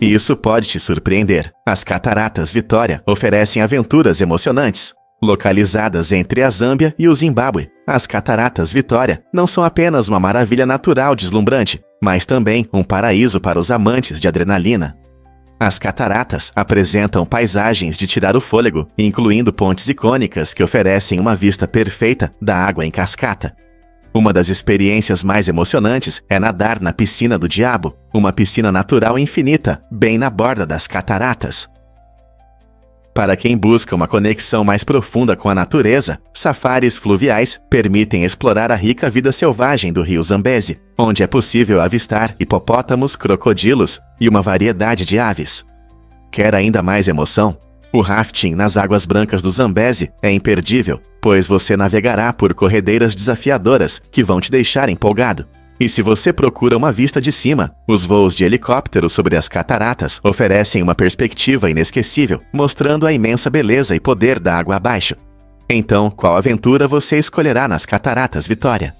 E isso pode te surpreender. As Cataratas Vitória oferecem aventuras emocionantes. Localizadas entre a Zâmbia e o Zimbábue, as Cataratas Vitória não são apenas uma maravilha natural deslumbrante, mas também um paraíso para os amantes de adrenalina. As cataratas apresentam paisagens de tirar o fôlego, incluindo pontes icônicas que oferecem uma vista perfeita da água em cascata. Uma das experiências mais emocionantes é nadar na Piscina do Diabo, uma piscina natural infinita, bem na borda das cataratas. Para quem busca uma conexão mais profunda com a natureza, safaris fluviais permitem explorar a rica vida selvagem do rio Zambeze, onde é possível avistar hipopótamos, crocodilos e uma variedade de aves. Quer ainda mais emoção? O rafting nas águas brancas do Zambeze é imperdível, pois você navegará por corredeiras desafiadoras que vão te deixar empolgado. E se você procura uma vista de cima, os voos de helicóptero sobre as cataratas oferecem uma perspectiva inesquecível, mostrando a imensa beleza e poder da água abaixo. Então, qual aventura você escolherá nas Cataratas Vitória?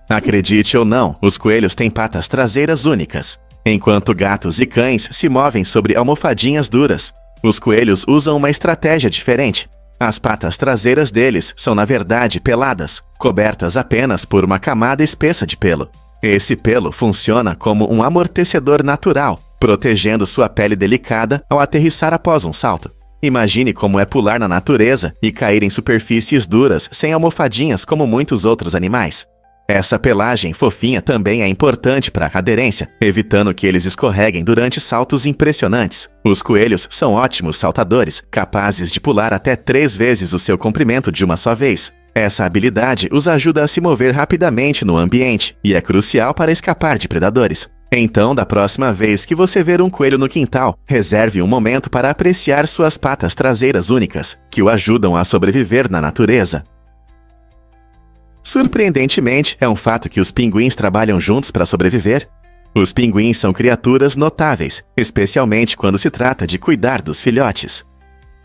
Acredite ou não, os coelhos têm patas traseiras únicas. Enquanto gatos e cães se movem sobre almofadinhas duras, os coelhos usam uma estratégia diferente. As patas traseiras deles são, na verdade, peladas, cobertas apenas por uma camada espessa de pelo. Esse pelo funciona como um amortecedor natural, protegendo sua pele delicada ao aterrissar após um salto. Imagine como é pular na natureza e cair em superfícies duras sem almofadinhas como muitos outros animais. Essa pelagem fofinha também é importante para a aderência, evitando que eles escorreguem durante saltos impressionantes. Os coelhos são ótimos saltadores, capazes de pular até 3 vezes o seu comprimento de uma só vez. Essa habilidade os ajuda a se mover rapidamente no ambiente e é crucial para escapar de predadores. Então, da próxima vez que você ver um coelho no quintal, reserve um momento para apreciar suas patas traseiras únicas, que o ajudam a sobreviver na natureza. Surpreendentemente, é um fato que os pinguins trabalham juntos para sobreviver. Os pinguins são criaturas notáveis, especialmente quando se trata de cuidar dos filhotes.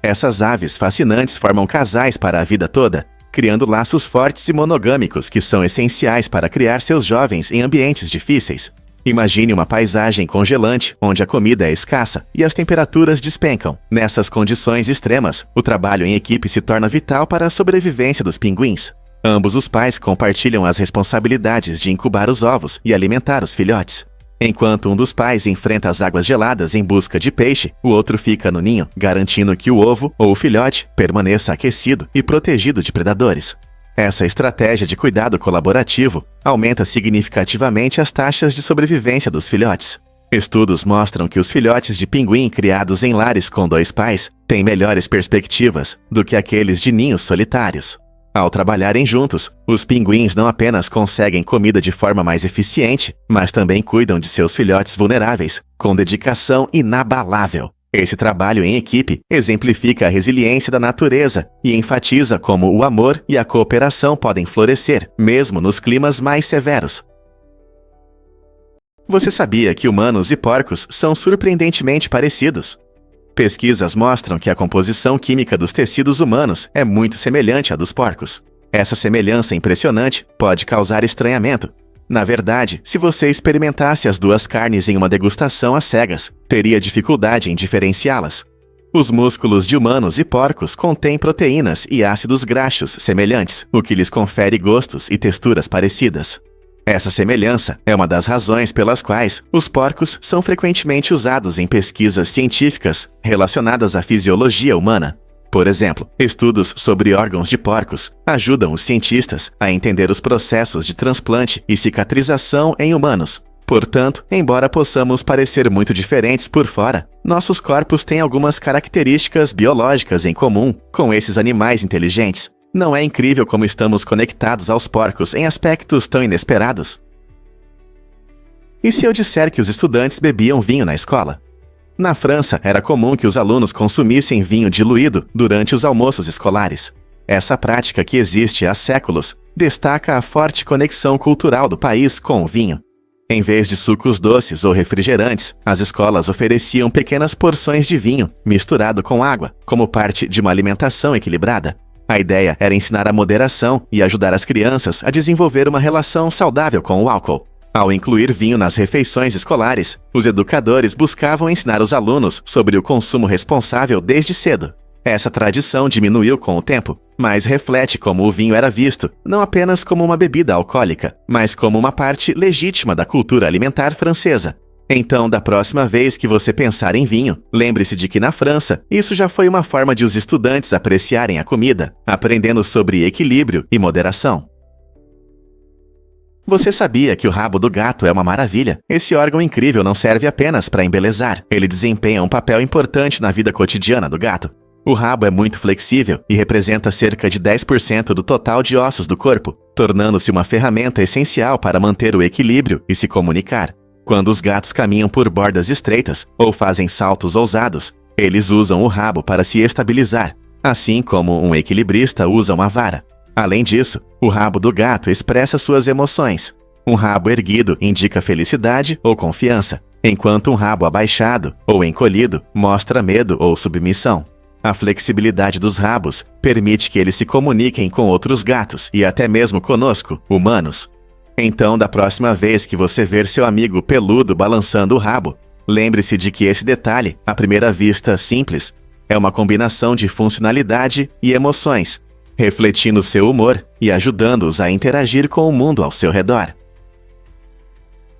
Essas aves fascinantes formam casais para a vida toda, criando laços fortes e monogâmicos que são essenciais para criar seus jovens em ambientes difíceis. Imagine uma paisagem congelante, onde a comida é escassa e as temperaturas despencam. Nessas condições extremas, o trabalho em equipe se torna vital para a sobrevivência dos pinguins. Ambos os pais compartilham as responsabilidades de incubar os ovos e alimentar os filhotes. Enquanto um dos pais enfrenta as águas geladas em busca de peixe, o outro fica no ninho, garantindo que o ovo ou o filhote permaneça aquecido e protegido de predadores. Essa estratégia de cuidado colaborativo aumenta significativamente as taxas de sobrevivência dos filhotes. Estudos mostram que os filhotes de pinguim criados em lares com 2 pais têm melhores perspectivas do que aqueles de ninhos solitários. Ao trabalharem juntos, os pinguins não apenas conseguem comida de forma mais eficiente, mas também cuidam de seus filhotes vulneráveis, com dedicação inabalável. Esse trabalho em equipe exemplifica a resiliência da natureza e enfatiza como o amor e a cooperação podem florescer, mesmo nos climas mais severos. Você sabia que humanos e porcos são surpreendentemente parecidos? Pesquisas mostram que a composição química dos tecidos humanos é muito semelhante à dos porcos. Essa semelhança impressionante pode causar estranhamento. Na verdade, se você experimentasse as 2 carnes em uma degustação às cegas, teria dificuldade em diferenciá-las. Os músculos de humanos e porcos contêm proteínas e ácidos graxos semelhantes, o que lhes confere gostos e texturas parecidas. Essa semelhança é uma das razões pelas quais os porcos são frequentemente usados em pesquisas científicas relacionadas à fisiologia humana. Por exemplo, estudos sobre órgãos de porcos ajudam os cientistas a entender os processos de transplante e cicatrização em humanos. Portanto, embora possamos parecer muito diferentes por fora, nossos corpos têm algumas características biológicas em comum com esses animais inteligentes. Não é incrível como estamos conectados aos porcos em aspectos tão inesperados? E se eu disser que os estudantes bebiam vinho na escola? Na França, era comum que os alunos consumissem vinho diluído durante os almoços escolares. Essa prática, que existe há séculos, destaca a forte conexão cultural do país com o vinho. Em vez de sucos doces ou refrigerantes, as escolas ofereciam pequenas porções de vinho misturado com água, como parte de uma alimentação equilibrada. A ideia era ensinar a moderação e ajudar as crianças a desenvolver uma relação saudável com o álcool. Ao incluir vinho nas refeições escolares, os educadores buscavam ensinar os alunos sobre o consumo responsável desde cedo. Essa tradição diminuiu com o tempo, mas reflete como o vinho era visto, não apenas como uma bebida alcoólica, mas como uma parte legítima da cultura alimentar francesa. Então, da próxima vez que você pensar em vinho, lembre-se de que na França, isso já foi uma forma de os estudantes apreciarem a comida, aprendendo sobre equilíbrio e moderação. Você sabia que o rabo do gato é uma maravilha? Esse órgão incrível não serve apenas para embelezar, ele desempenha um papel importante na vida cotidiana do gato. O rabo é muito flexível e representa cerca de 10% do total de ossos do corpo, tornando-se uma ferramenta essencial para manter o equilíbrio e se comunicar. Quando os gatos caminham por bordas estreitas ou fazem saltos ousados, eles usam o rabo para se estabilizar, assim como um equilibrista usa uma vara. Além disso, o rabo do gato expressa suas emoções. Um rabo erguido indica felicidade ou confiança, enquanto um rabo abaixado ou encolhido mostra medo ou submissão. A flexibilidade dos rabos permite que eles se comuniquem com outros gatos e até mesmo conosco, humanos. Então, da próxima vez que você ver seu amigo peludo balançando o rabo, lembre-se de que esse detalhe, à primeira vista simples, é uma combinação de funcionalidade e emoções, refletindo seu humor e ajudando-os a interagir com o mundo ao seu redor.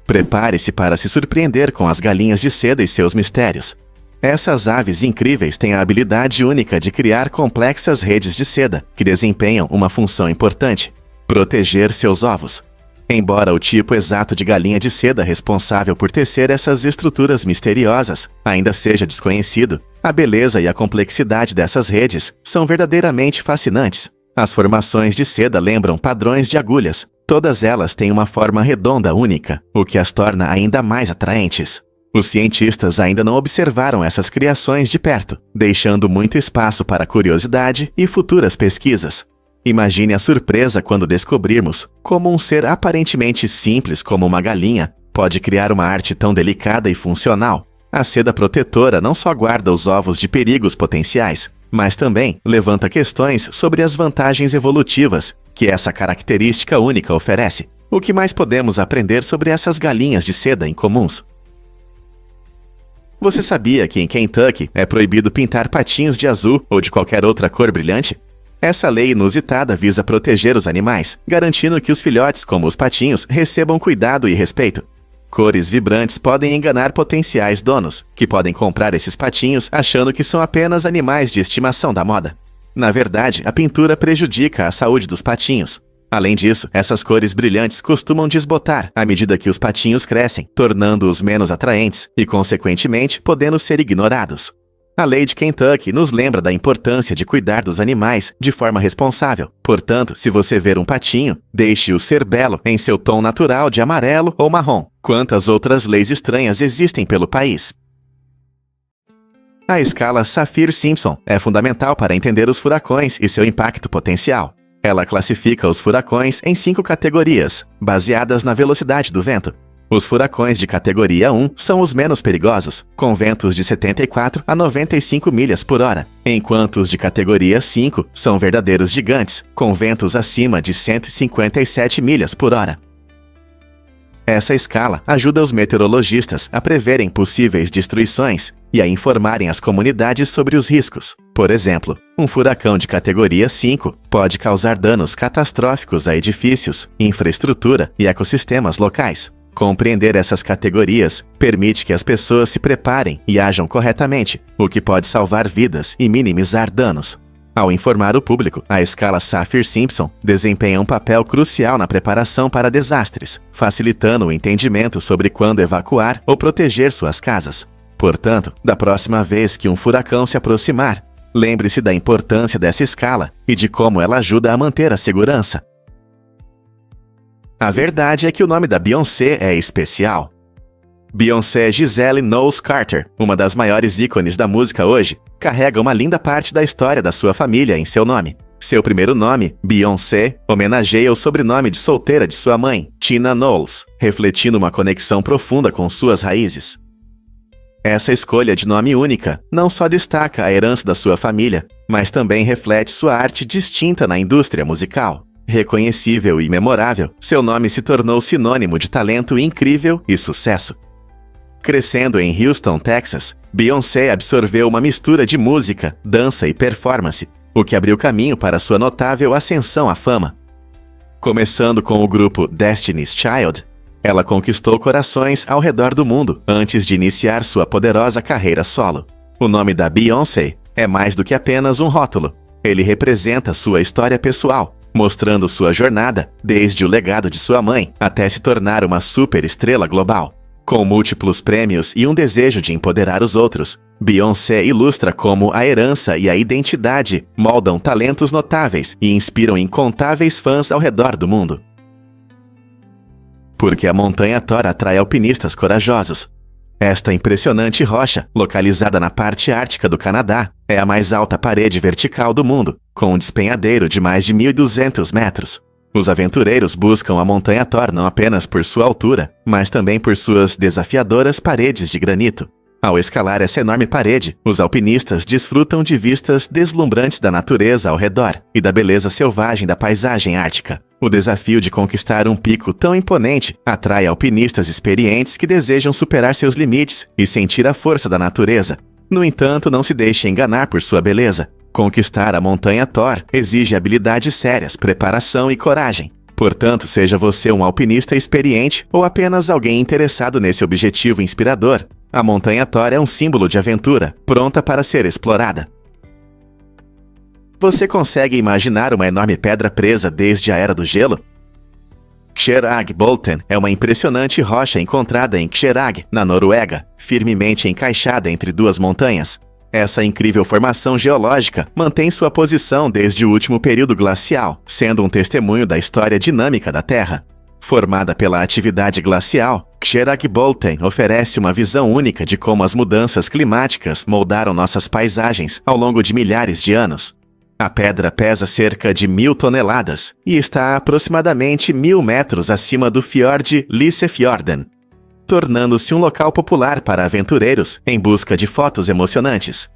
Prepare-se para se surpreender com as galinhas de seda e seus mistérios. Essas aves incríveis têm a habilidade única de criar complexas redes de seda, que desempenham uma função importante: proteger seus ovos. Embora o tipo exato de galinha de seda responsável por tecer essas estruturas misteriosas ainda seja desconhecido, a beleza e a complexidade dessas redes são verdadeiramente fascinantes. As formações de seda lembram padrões de agulhas. Todas elas têm uma forma redonda única, o que as torna ainda mais atraentes. Os cientistas ainda não observaram essas criações de perto, deixando muito espaço para curiosidade e futuras pesquisas. Imagine a surpresa quando descobrirmos como um ser aparentemente simples como uma galinha pode criar uma arte tão delicada e funcional. A seda protetora não só guarda os ovos de perigos potenciais, mas também levanta questões sobre as vantagens evolutivas que essa característica única oferece. O que mais podemos aprender sobre essas galinhas de seda incomuns? Você sabia que em Kentucky é proibido pintar patinhos de azul ou de qualquer outra cor brilhante? Essa lei inusitada visa proteger os animais, garantindo que os filhotes, como os patinhos, recebam cuidado e respeito. Cores vibrantes podem enganar potenciais donos, que podem comprar esses patinhos achando que são apenas animais de estimação da moda. Na verdade, a pintura prejudica a saúde dos patinhos. Além disso, essas cores brilhantes costumam desbotar à medida que os patinhos crescem, tornando-os menos atraentes e, consequentemente, podendo ser ignorados. A lei de Kentucky nos lembra da importância de cuidar dos animais de forma responsável. Portanto, se você ver um patinho, deixe-o ser belo em seu tom natural de amarelo ou marrom. Quantas outras leis estranhas existem pelo país? A escala Saffir-Simpson é fundamental para entender os furacões e seu impacto potencial. Ela classifica os furacões em 5 categorias, baseadas na velocidade do vento. Os furacões de categoria 1 são os menos perigosos, com ventos de 74 a 95 milhas por hora, enquanto os de categoria 5 são verdadeiros gigantes, com ventos acima de 157 milhas por hora. Essa escala ajuda os meteorologistas a preverem possíveis destruições e a informarem as comunidades sobre os riscos. Por exemplo, um furacão de categoria 5 pode causar danos catastróficos a edifícios, infraestrutura e ecossistemas locais. Compreender essas categorias permite que as pessoas se preparem e ajam corretamente, o que pode salvar vidas e minimizar danos. Ao informar o público, a escala Saffir-Simpson desempenha um papel crucial na preparação para desastres, facilitando o entendimento sobre quando evacuar ou proteger suas casas. Portanto, da próxima vez que um furacão se aproximar, lembre-se da importância dessa escala e de como ela ajuda a manter a segurança. A verdade é que o nome da Beyoncé é especial. Beyoncé Giselle Knowles Carter, uma das maiores ícones da música hoje, carrega uma linda parte da história da sua família em seu nome. Seu primeiro nome, Beyoncé, homenageia o sobrenome de solteira de sua mãe, Tina Knowles, refletindo uma conexão profunda com suas raízes. Essa escolha de nome única não só destaca a herança da sua família, mas também reflete sua arte distinta na indústria musical. Reconhecível e memorável, seu nome se tornou sinônimo de talento incrível e sucesso. Crescendo em Houston, Texas, Beyoncé absorveu uma mistura de música, dança e performance, o que abriu caminho para sua notável ascensão à fama. Começando com o grupo Destiny's Child, ela conquistou corações ao redor do mundo antes de iniciar sua poderosa carreira solo. O nome da Beyoncé é mais do que apenas um rótulo. Ele representa sua história pessoal, mostrando sua jornada desde o legado de sua mãe até se tornar uma superestrela global. Com múltiplos prêmios e um desejo de empoderar os outros, Beyoncé ilustra como a herança e a identidade moldam talentos notáveis e inspiram incontáveis fãs ao redor do mundo. Porque a montanha Thor atrai alpinistas corajosos. Esta impressionante rocha, localizada na parte ártica do Canadá, é a mais alta parede vertical do mundo, com um despenhadeiro de mais de 1.200 metros. Os aventureiros buscam a montanha Thor não apenas por sua altura, mas também por suas desafiadoras paredes de granito. Ao escalar essa enorme parede, os alpinistas desfrutam de vistas deslumbrantes da natureza ao redor e da beleza selvagem da paisagem ártica. O desafio de conquistar um pico tão imponente atrai alpinistas experientes que desejam superar seus limites e sentir a força da natureza. No entanto, não se deixe enganar por sua beleza. Conquistar a montanha Thor exige habilidades sérias, preparação e coragem. Portanto, seja você um alpinista experiente ou apenas alguém interessado nesse objetivo inspirador, a montanha Thor é um símbolo de aventura, pronta para ser explorada. Você consegue imaginar uma enorme pedra presa desde a Era do Gelo? Kjeragbolten é uma impressionante rocha encontrada em Kjerag, na Noruega, firmemente encaixada entre duas montanhas. Essa incrível formação geológica mantém sua posição desde o último período glacial, sendo um testemunho da história dinâmica da Terra. Formada pela atividade glacial, Kjeragbolten oferece uma visão única de como as mudanças climáticas moldaram nossas paisagens ao longo de milhares de anos. A pedra pesa cerca de 1.000 toneladas e está a aproximadamente 1.000 metros acima do fiord Lysefjorden, tornando-se um local popular para aventureiros em busca de fotos emocionantes.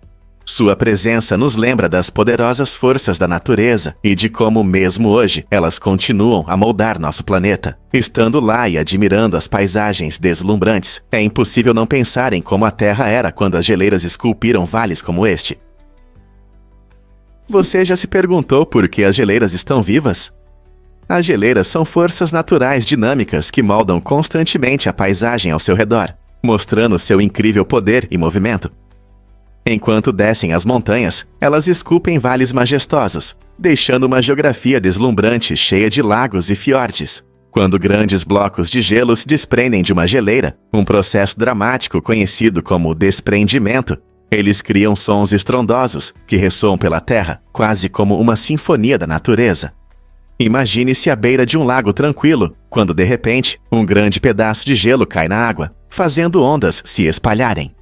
Sua presença nos lembra das poderosas forças da natureza e de como, mesmo hoje, elas continuam a moldar nosso planeta. Estando lá e admirando as paisagens deslumbrantes, é impossível não pensar em como a Terra era quando as geleiras esculpiram vales como este. Você já se perguntou por que as geleiras estão vivas? As geleiras são forças naturais dinâmicas que moldam constantemente a paisagem ao seu redor, mostrando seu incrível poder e movimento. Enquanto descem as montanhas, elas esculpem vales majestosos, deixando uma geografia deslumbrante cheia de lagos e fiordes. Quando grandes blocos de gelo se desprendem de uma geleira, um processo dramático conhecido como desprendimento, eles criam sons estrondosos que ressoam pela terra, quase como uma sinfonia da natureza. Imagine-se à beira de um lago tranquilo, quando de repente, um grande pedaço de gelo cai na água, fazendo ondas se espalharem.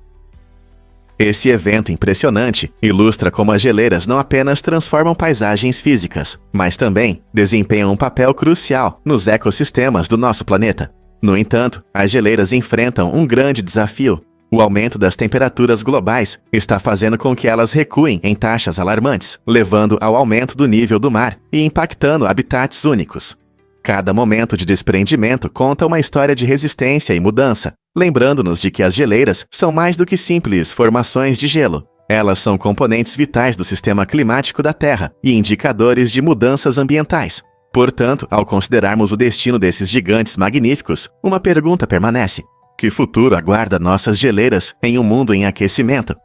Esse evento impressionante ilustra como as geleiras não apenas transformam paisagens físicas, mas também desempenham um papel crucial nos ecossistemas do nosso planeta. No entanto, as geleiras enfrentam um grande desafio. O aumento das temperaturas globais está fazendo com que elas recuem em taxas alarmantes, levando ao aumento do nível do mar e impactando habitats únicos. Cada momento de desprendimento conta uma história de resistência e mudança, lembrando-nos de que as geleiras são mais do que simples formações de gelo. Elas são componentes vitais do sistema climático da Terra e indicadores de mudanças ambientais. Portanto, ao considerarmos o destino desses gigantes magníficos, uma pergunta permanece: que futuro aguarda nossas geleiras em um mundo em aquecimento?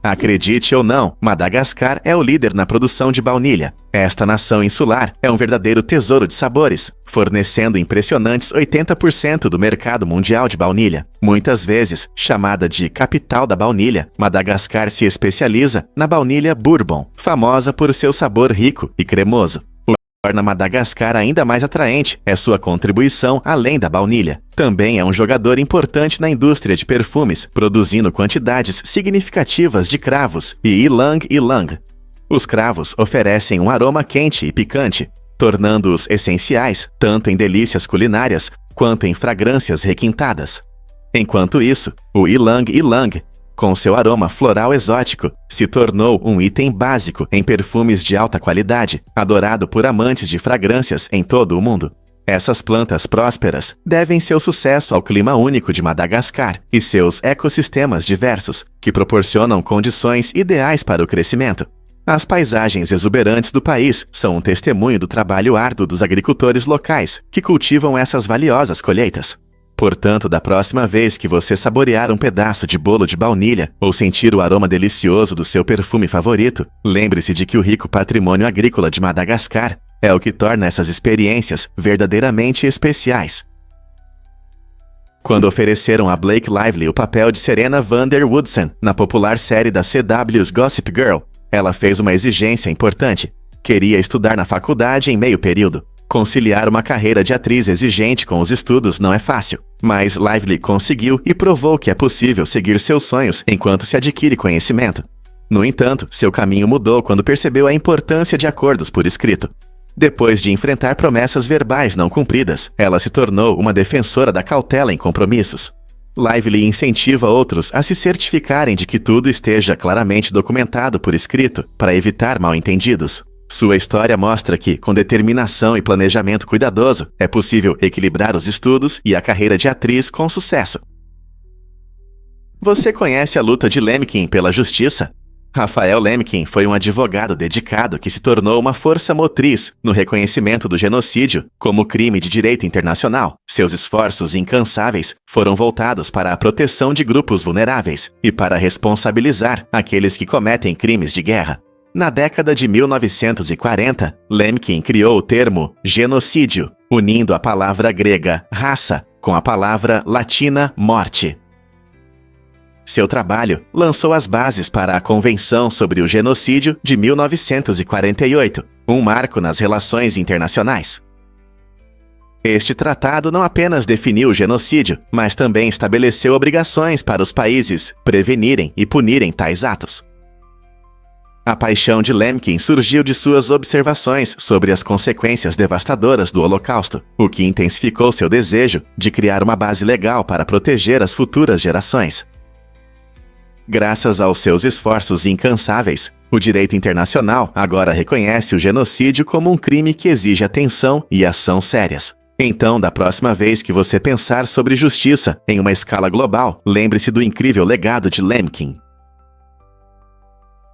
Acredite ou não, Madagascar é o líder na produção de baunilha. Esta nação insular é um verdadeiro tesouro de sabores, fornecendo impressionantes 80% do mercado mundial de baunilha. Muitas vezes chamada de capital da baunilha, Madagascar se especializa na baunilha bourbon, famosa por seu sabor rico e cremoso. Torna Madagascar ainda mais atraente é sua contribuição além da baunilha. Também é um jogador importante na indústria de perfumes, produzindo quantidades significativas de cravos e ylang-ylang. Os cravos oferecem um aroma quente e picante, tornando-os essenciais tanto em delícias culinárias quanto em fragrâncias requintadas. Enquanto isso, o ylang-ylang Com seu aroma floral exótico, se tornou um item básico em perfumes de alta qualidade, adorado por amantes de fragrâncias em todo o mundo. Essas plantas prósperas devem seu sucesso ao clima único de Madagascar e seus ecossistemas diversos, que proporcionam condições ideais para o crescimento. As paisagens exuberantes do país são um testemunho do trabalho árduo dos agricultores locais que cultivam essas valiosas colheitas. Portanto, da próxima vez que você saborear um pedaço de bolo de baunilha ou sentir o aroma delicioso do seu perfume favorito, lembre-se de que o rico patrimônio agrícola de Madagascar é o que torna essas experiências verdadeiramente especiais. Quando ofereceram a Blake Lively o papel de Serena van der Woodsen na popular série da CW's Gossip Girl, ela fez uma exigência importante. Queria estudar na faculdade em meio período. Conciliar uma carreira de atriz exigente com os estudos não é fácil, mas Lively conseguiu e provou que é possível seguir seus sonhos enquanto se adquire conhecimento. No entanto, seu caminho mudou quando percebeu a importância de acordos por escrito. Depois de enfrentar promessas verbais não cumpridas, ela se tornou uma defensora da cautela em compromissos. Lively incentiva outros a se certificarem de que tudo esteja claramente documentado por escrito para evitar mal-entendidos. Sua história mostra que, com determinação e planejamento cuidadoso, é possível equilibrar os estudos e a carreira de atriz com sucesso. Você conhece a luta de Lemkin pela justiça? Raphael Lemkin foi um advogado dedicado que se tornou uma força motriz no reconhecimento do genocídio como crime de direito internacional. Seus esforços incansáveis foram voltados para a proteção de grupos vulneráveis e para responsabilizar aqueles que cometem crimes de guerra. Na década de 1940, Lemkin criou o termo genocídio, unindo a palavra grega raça com a palavra latina morte. Seu trabalho lançou as bases para a Convenção sobre o Genocídio de 1948, um marco nas relações internacionais. Este tratado não apenas definiu o genocídio, mas também estabeleceu obrigações para os países prevenirem e punirem tais atos. A paixão de Lemkin surgiu de suas observações sobre as consequências devastadoras do Holocausto, o que intensificou seu desejo de criar uma base legal para proteger as futuras gerações. Graças aos seus esforços incansáveis, o direito internacional agora reconhece o genocídio como um crime que exige atenção e ação sérias. Então, da próxima vez que você pensar sobre justiça em uma escala global, lembre-se do incrível legado de Lemkin.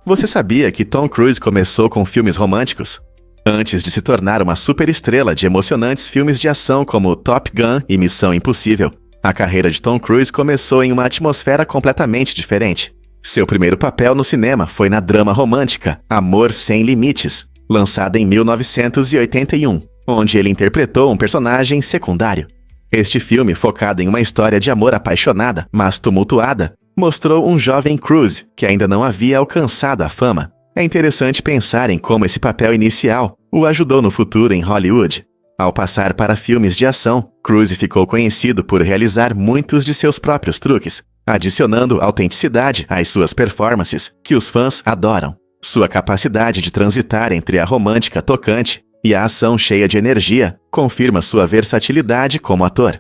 Você sabia que Tom Cruise começou com filmes românticos? Antes de se tornar uma superestrela de emocionantes filmes de ação como Top Gun e Missão Impossível, a carreira de Tom Cruise começou em uma atmosfera completamente diferente. Seu primeiro papel no cinema foi na drama romântica Amor Sem Limites, lançada em 1981, onde ele interpretou um personagem secundário. Este filme, focado em uma história de amor apaixonada, mas tumultuada, mostrou um jovem Cruise que ainda não havia alcançado a fama. É interessante pensar em como esse papel inicial o ajudou no futuro em Hollywood. Ao passar para filmes de ação, Cruise ficou conhecido por realizar muitos de seus próprios truques, adicionando autenticidade às suas performances, que os fãs adoram. Sua capacidade de transitar entre a romântica tocante e a ação cheia de energia confirma sua versatilidade como ator.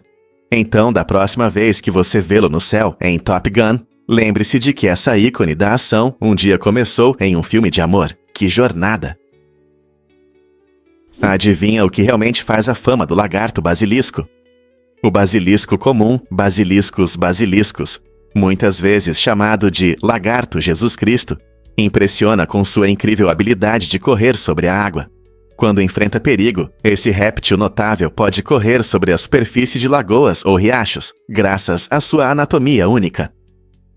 Então, da próxima vez que você vê-lo no céu em Top Gun, lembre-se de que essa ícone da ação um dia começou em um filme de amor. Que jornada! Adivinha o que realmente faz a fama do lagarto basilisco? O basilisco comum, Basiliscus basiliscus, muitas vezes chamado de lagarto Jesus Cristo, impressiona com sua incrível habilidade de correr sobre a água. Quando enfrenta perigo, esse réptil notável pode correr sobre a superfície de lagoas ou riachos, graças à sua anatomia única.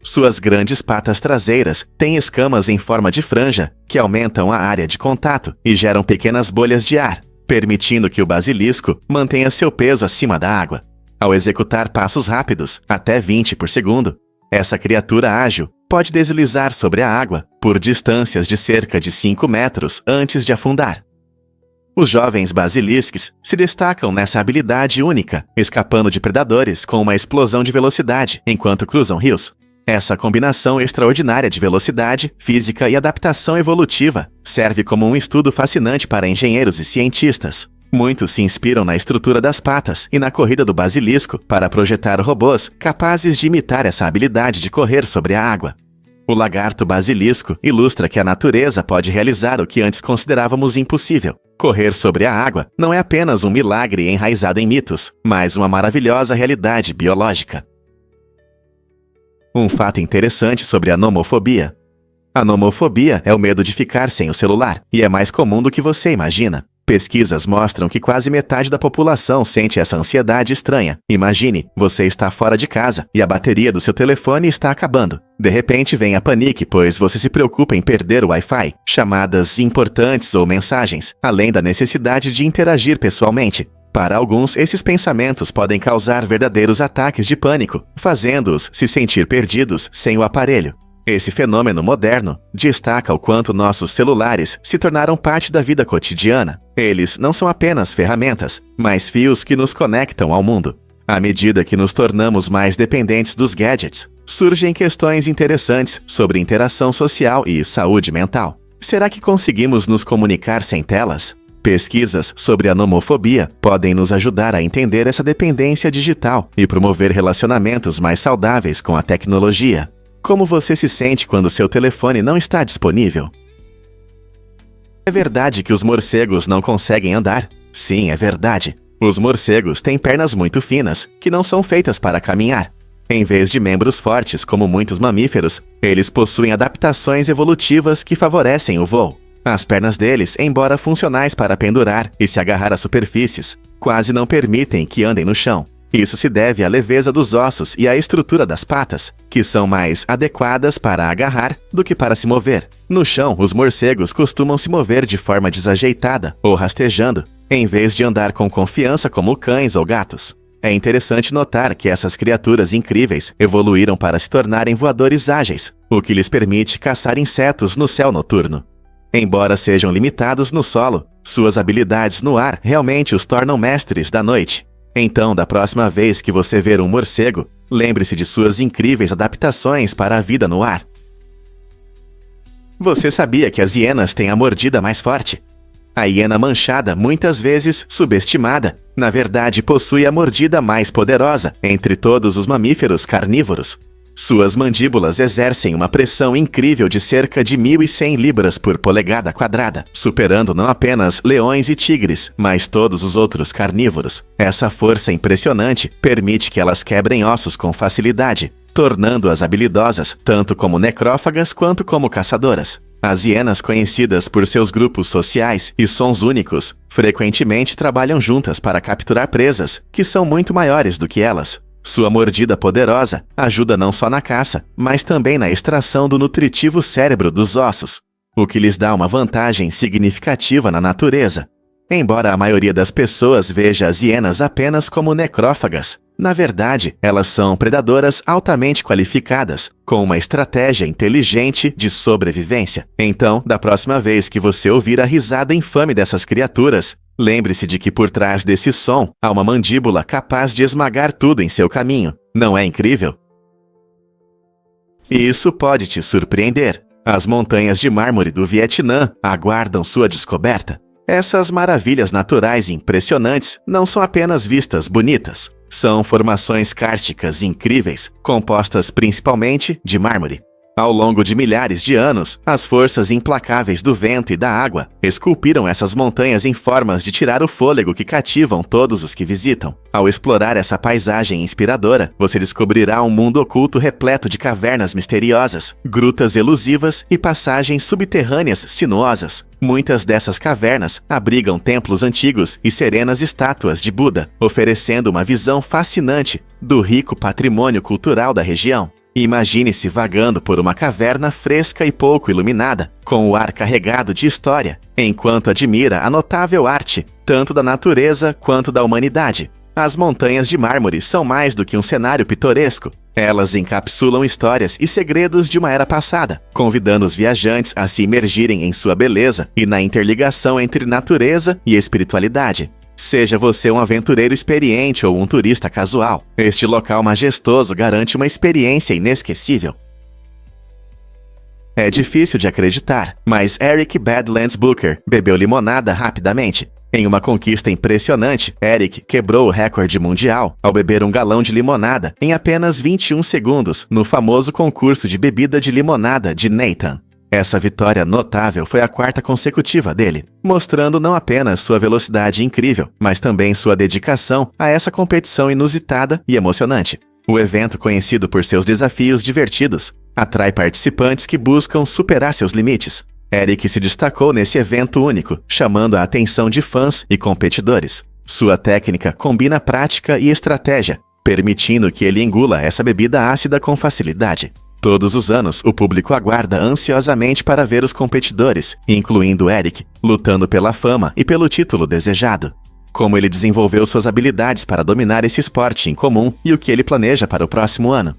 Suas grandes patas traseiras têm escamas em forma de franja que aumentam a área de contato e geram pequenas bolhas de ar, permitindo que o basilisco mantenha seu peso acima da água. Ao executar passos rápidos, até 20 por segundo, essa criatura ágil pode deslizar sobre a água por distâncias de cerca de 5 metros antes de afundar. Os jovens basilisques se destacam nessa habilidade única, escapando de predadores com uma explosão de velocidade enquanto cruzam rios. Essa combinação extraordinária de velocidade, física e adaptação evolutiva serve como um estudo fascinante para engenheiros e cientistas. Muitos se inspiram na estrutura das patas e na corrida do basilisco para projetar robôs capazes de imitar essa habilidade de correr sobre a água. O lagarto basilisco ilustra que a natureza pode realizar o que antes considerávamos impossível. Correr sobre a água não é apenas um milagre enraizado em mitos, mas uma maravilhosa realidade biológica. Um fato interessante sobre a nomofobia. A nomofobia é o medo de ficar sem o celular, e é mais comum do que você imagina. Pesquisas mostram que quase metade da população sente essa ansiedade estranha. Imagine, você está fora de casa e a bateria do seu telefone está acabando. De repente vem a panique, pois você se preocupa em perder o Wi-Fi, chamadas importantes ou mensagens, além da necessidade de interagir pessoalmente. Para alguns, esses pensamentos podem causar verdadeiros ataques de pânico, fazendo-os se sentir perdidos sem o aparelho. Esse fenômeno moderno destaca o quanto nossos celulares se tornaram parte da vida cotidiana. Eles não são apenas ferramentas, mas fios que nos conectam ao mundo. À medida que nos tornamos mais dependentes dos gadgets, surgem questões interessantes sobre interação social e saúde mental. Será que conseguimos nos comunicar sem telas? Pesquisas sobre a nomofobia podem nos ajudar a entender essa dependência digital e promover relacionamentos mais saudáveis com a tecnologia. Como você se sente quando seu telefone não está disponível? É verdade que os morcegos não conseguem andar? Sim, é verdade. Os morcegos têm pernas muito finas, que não são feitas para caminhar. Em vez de membros fortes, como muitos mamíferos, eles possuem adaptações evolutivas que favorecem o voo. As pernas deles, embora funcionais para pendurar e se agarrar a superfícies, quase não permitem que andem no chão. Isso se deve à leveza dos ossos e à estrutura das patas, que são mais adequadas para agarrar do que para se mover. No chão, os morcegos costumam se mover de forma desajeitada ou rastejando, em vez de andar com confiança como cães ou gatos. É interessante notar que essas criaturas incríveis evoluíram para se tornarem voadores ágeis, o que lhes permite caçar insetos no céu noturno. Embora sejam limitados no solo, suas habilidades no ar realmente os tornam mestres da noite. Então, da próxima vez que você ver um morcego, lembre-se de suas incríveis adaptações para a vida no ar. Você sabia que as hienas têm a mordida mais forte? A hiena manchada, muitas vezes subestimada, na verdade possui a mordida mais poderosa entre todos os mamíferos carnívoros. Suas mandíbulas exercem uma pressão incrível de cerca de 1.100 libras por polegada quadrada, superando não apenas leões e tigres, mas todos os outros carnívoros. Essa força impressionante permite que elas quebrem ossos com facilidade, tornando-as habilidosas tanto como necrófagas quanto como caçadoras. As hienas, conhecidas por seus grupos sociais e sons únicos, frequentemente trabalham juntas para capturar presas que são muito maiores do que elas. Sua mordida poderosa ajuda não só na caça, mas também na extração do nutritivo cérebro dos ossos, o que lhes dá uma vantagem significativa na natureza. Embora a maioria das pessoas veja as hienas apenas como necrófagas, na verdade, elas são predadoras altamente qualificadas, com uma estratégia inteligente de sobrevivência. Então, da próxima vez que você ouvir a risada infame dessas criaturas, lembre-se de que por trás desse som há uma mandíbula capaz de esmagar tudo em seu caminho. Não é incrível? Isso pode te surpreender. As montanhas de mármore do Vietnã aguardam sua descoberta. Essas maravilhas naturais impressionantes não são apenas vistas bonitas. São formações kársticas incríveis, compostas principalmente de mármore. Ao longo de milhares de anos, as forças implacáveis do vento e da água esculpiram essas montanhas em formas de tirar o fôlego que cativam todos os que visitam. Ao explorar essa paisagem inspiradora, você descobrirá um mundo oculto repleto de cavernas misteriosas, grutas elusivas e passagens subterrâneas sinuosas. Muitas dessas cavernas abrigam templos antigos e serenas estátuas de Buda, oferecendo uma visão fascinante do rico patrimônio cultural da região. Imagine-se vagando por uma caverna fresca e pouco iluminada, com o ar carregado de história, enquanto admira a notável arte, tanto da natureza quanto da humanidade. As montanhas de mármore são mais do que um cenário pitoresco. Elas encapsulam histórias e segredos de uma era passada, convidando os viajantes a se imergirem em sua beleza e na interligação entre natureza e espiritualidade. Seja você um aventureiro experiente ou um turista casual, este local majestoso garante uma experiência inesquecível. É difícil de acreditar, mas Eric Badlands Booker bebeu limonada rapidamente. Em uma conquista impressionante, Eric quebrou o recorde mundial ao beber um galão de limonada em apenas 21 segundos no famoso concurso de bebida de limonada de Nathan. Essa vitória notável foi a 4ª consecutiva dele, mostrando não apenas sua velocidade incrível, mas também sua dedicação a essa competição inusitada e emocionante. O evento, conhecido por seus desafios divertidos, atrai participantes que buscam superar seus limites. Eric se destacou nesse evento único, chamando a atenção de fãs e competidores. Sua técnica combina prática e estratégia, permitindo que ele engula essa bebida ácida com facilidade. Todos os anos, o público aguarda ansiosamente para ver os competidores, incluindo Eric, lutando pela fama e pelo título desejado. Como ele desenvolveu suas habilidades para dominar esse esporte incomum e o que ele planeja para o próximo ano.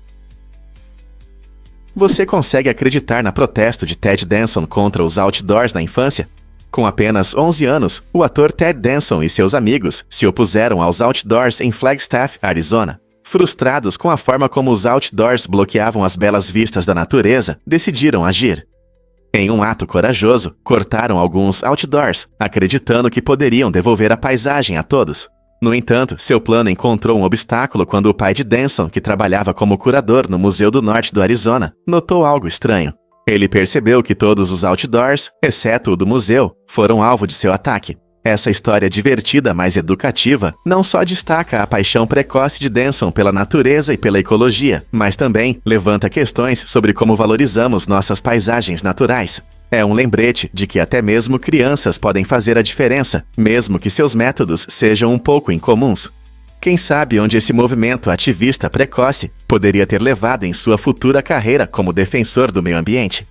Você consegue acreditar no protesto de Ted Danson contra os outdoors na infância? Com apenas 11 anos, o ator Ted Danson e seus amigos se opuseram aos outdoors em Flagstaff, Arizona. Frustrados com a forma como os outdoors bloqueavam as belas vistas da natureza, decidiram agir. Em um ato corajoso, cortaram alguns outdoors, acreditando que poderiam devolver a paisagem a todos. No entanto, seu plano encontrou um obstáculo quando o pai de Danson, que trabalhava como curador no Museu do Norte do Arizona, notou algo estranho. Ele percebeu que todos os outdoors, exceto o do museu, foram alvo de seu ataque. Essa história divertida, mas educativa, não só destaca a paixão precoce de Danson pela natureza e pela ecologia, mas também levanta questões sobre como valorizamos nossas paisagens naturais. É um lembrete de que até mesmo crianças podem fazer a diferença, mesmo que seus métodos sejam um pouco incomuns. Quem sabe onde esse movimento ativista precoce poderia ter levado em sua futura carreira como defensor do meio ambiente.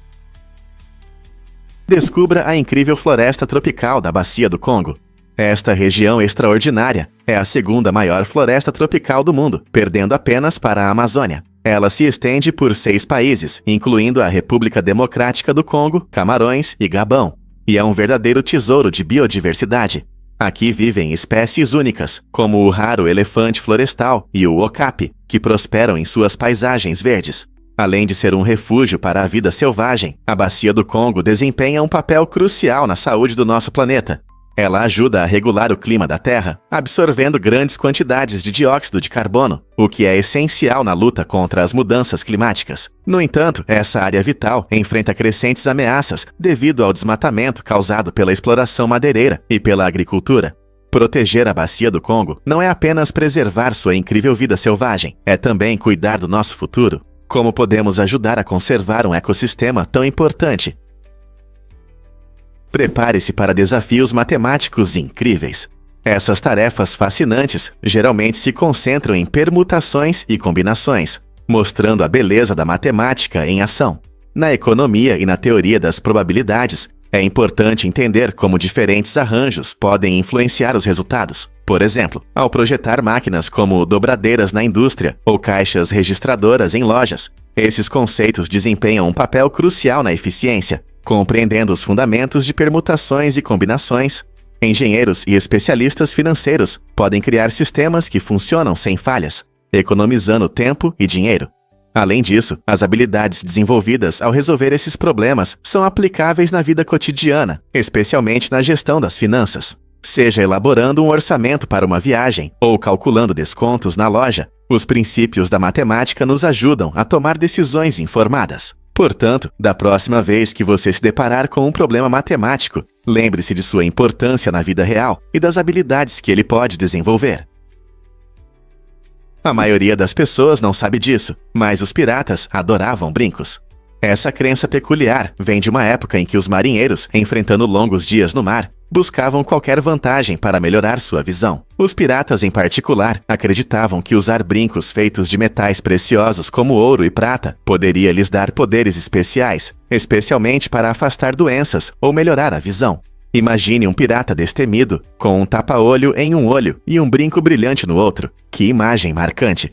Descubra a incrível floresta tropical da Bacia do Congo. Esta região extraordinária é a 2ª maior floresta tropical do mundo, perdendo apenas para a Amazônia. Ela se estende por 6 países, incluindo a República Democrática do Congo, Camarões e Gabão, e é um verdadeiro tesouro de biodiversidade. Aqui vivem espécies únicas, como o raro elefante florestal e o okapi, que prosperam em suas paisagens verdes. Além de ser um refúgio para a vida selvagem, a Bacia do Congo desempenha um papel crucial na saúde do nosso planeta. Ela ajuda a regular o clima da Terra, absorvendo grandes quantidades de dióxido de carbono, o que é essencial na luta contra as mudanças climáticas. No entanto, essa área vital enfrenta crescentes ameaças devido ao desmatamento causado pela exploração madeireira e pela agricultura. Proteger a Bacia do Congo não é apenas preservar sua incrível vida selvagem, é também cuidar do nosso futuro. Como podemos ajudar a conservar um ecossistema tão importante? Prepare-se para desafios matemáticos incríveis. Essas tarefas fascinantes geralmente se concentram em permutações e combinações, mostrando a beleza da matemática em ação. Na economia e na teoria das probabilidades, é importante entender como diferentes arranjos podem influenciar os resultados. Por exemplo, ao projetar máquinas como dobradeiras na indústria ou caixas registradoras em lojas, esses conceitos desempenham um papel crucial na eficiência. Compreendendo os fundamentos de permutações e combinações, engenheiros e especialistas financeiros podem criar sistemas que funcionam sem falhas, economizando tempo e dinheiro. Além disso, as habilidades desenvolvidas ao resolver esses problemas são aplicáveis na vida cotidiana, especialmente na gestão das finanças. Seja elaborando um orçamento para uma viagem ou calculando descontos na loja, os princípios da matemática nos ajudam a tomar decisões informadas. Portanto, da próxima vez que você se deparar com um problema matemático, lembre-se de sua importância na vida real e das habilidades que ele pode desenvolver. A maioria das pessoas não sabe disso, mas os piratas adoravam brincos. Essa crença peculiar vem de uma época em que os marinheiros, enfrentando longos dias no mar, buscavam qualquer vantagem para melhorar sua visão. Os piratas, em particular, acreditavam que usar brincos feitos de metais preciosos como ouro e prata poderia lhes dar poderes especiais, especialmente para afastar doenças ou melhorar a visão. Imagine um pirata destemido, com um tapa-olho em um olho e um brinco brilhante no outro. Que imagem marcante!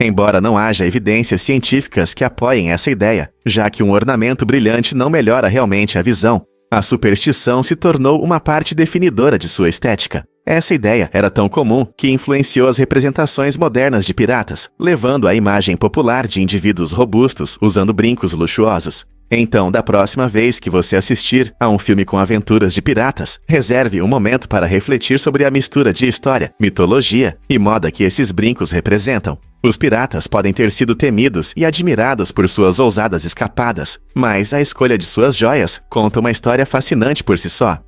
Embora não haja evidências científicas que apoiem essa ideia, já que um ornamento brilhante não melhora realmente a visão, a superstição se tornou uma parte definidora de sua estética. Essa ideia era tão comum que influenciou as representações modernas de piratas, levando à imagem popular de indivíduos robustos usando brincos luxuosos. Então, da próxima vez que você assistir a um filme com aventuras de piratas, reserve um momento para refletir sobre a mistura de história, mitologia e moda que esses brincos representam. Os piratas podem ter sido temidos e admirados por suas ousadas escapadas, mas a escolha de suas joias conta uma história fascinante por si só.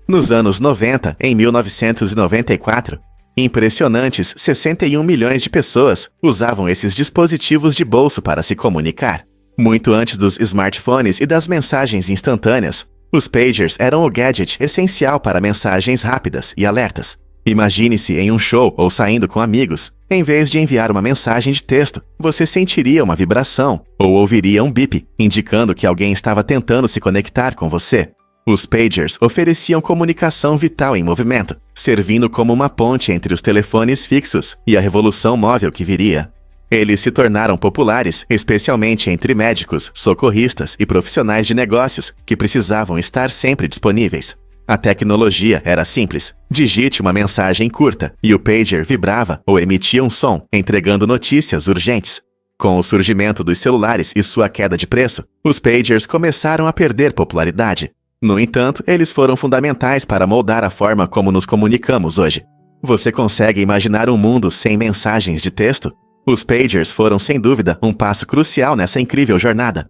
Nos anos 90, em 1994, impressionantes 61 milhões de pessoas usavam esses dispositivos de bolso para se comunicar. Muito antes dos smartphones e das mensagens instantâneas, os pagers eram o gadget essencial para mensagens rápidas e alertas. Imagine-se em um show ou saindo com amigos. Em vez de enviar uma mensagem de texto, você sentiria uma vibração ou ouviria um bip, indicando que alguém estava tentando se conectar com você. Os pagers ofereciam comunicação vital em movimento, servindo como uma ponte entre os telefones fixos e a revolução móvel que viria. Eles se tornaram populares, especialmente entre médicos, socorristas e profissionais de negócios que precisavam estar sempre disponíveis. A tecnologia era simples. Digite uma mensagem curta e o pager vibrava ou emitia um som, entregando notícias urgentes. Com o surgimento dos celulares e sua queda de preço, os pagers começaram a perder popularidade. No entanto, eles foram fundamentais para moldar a forma como nos comunicamos hoje. Você consegue imaginar um mundo sem mensagens de texto? Os pagers foram, sem dúvida, um passo crucial nessa incrível jornada.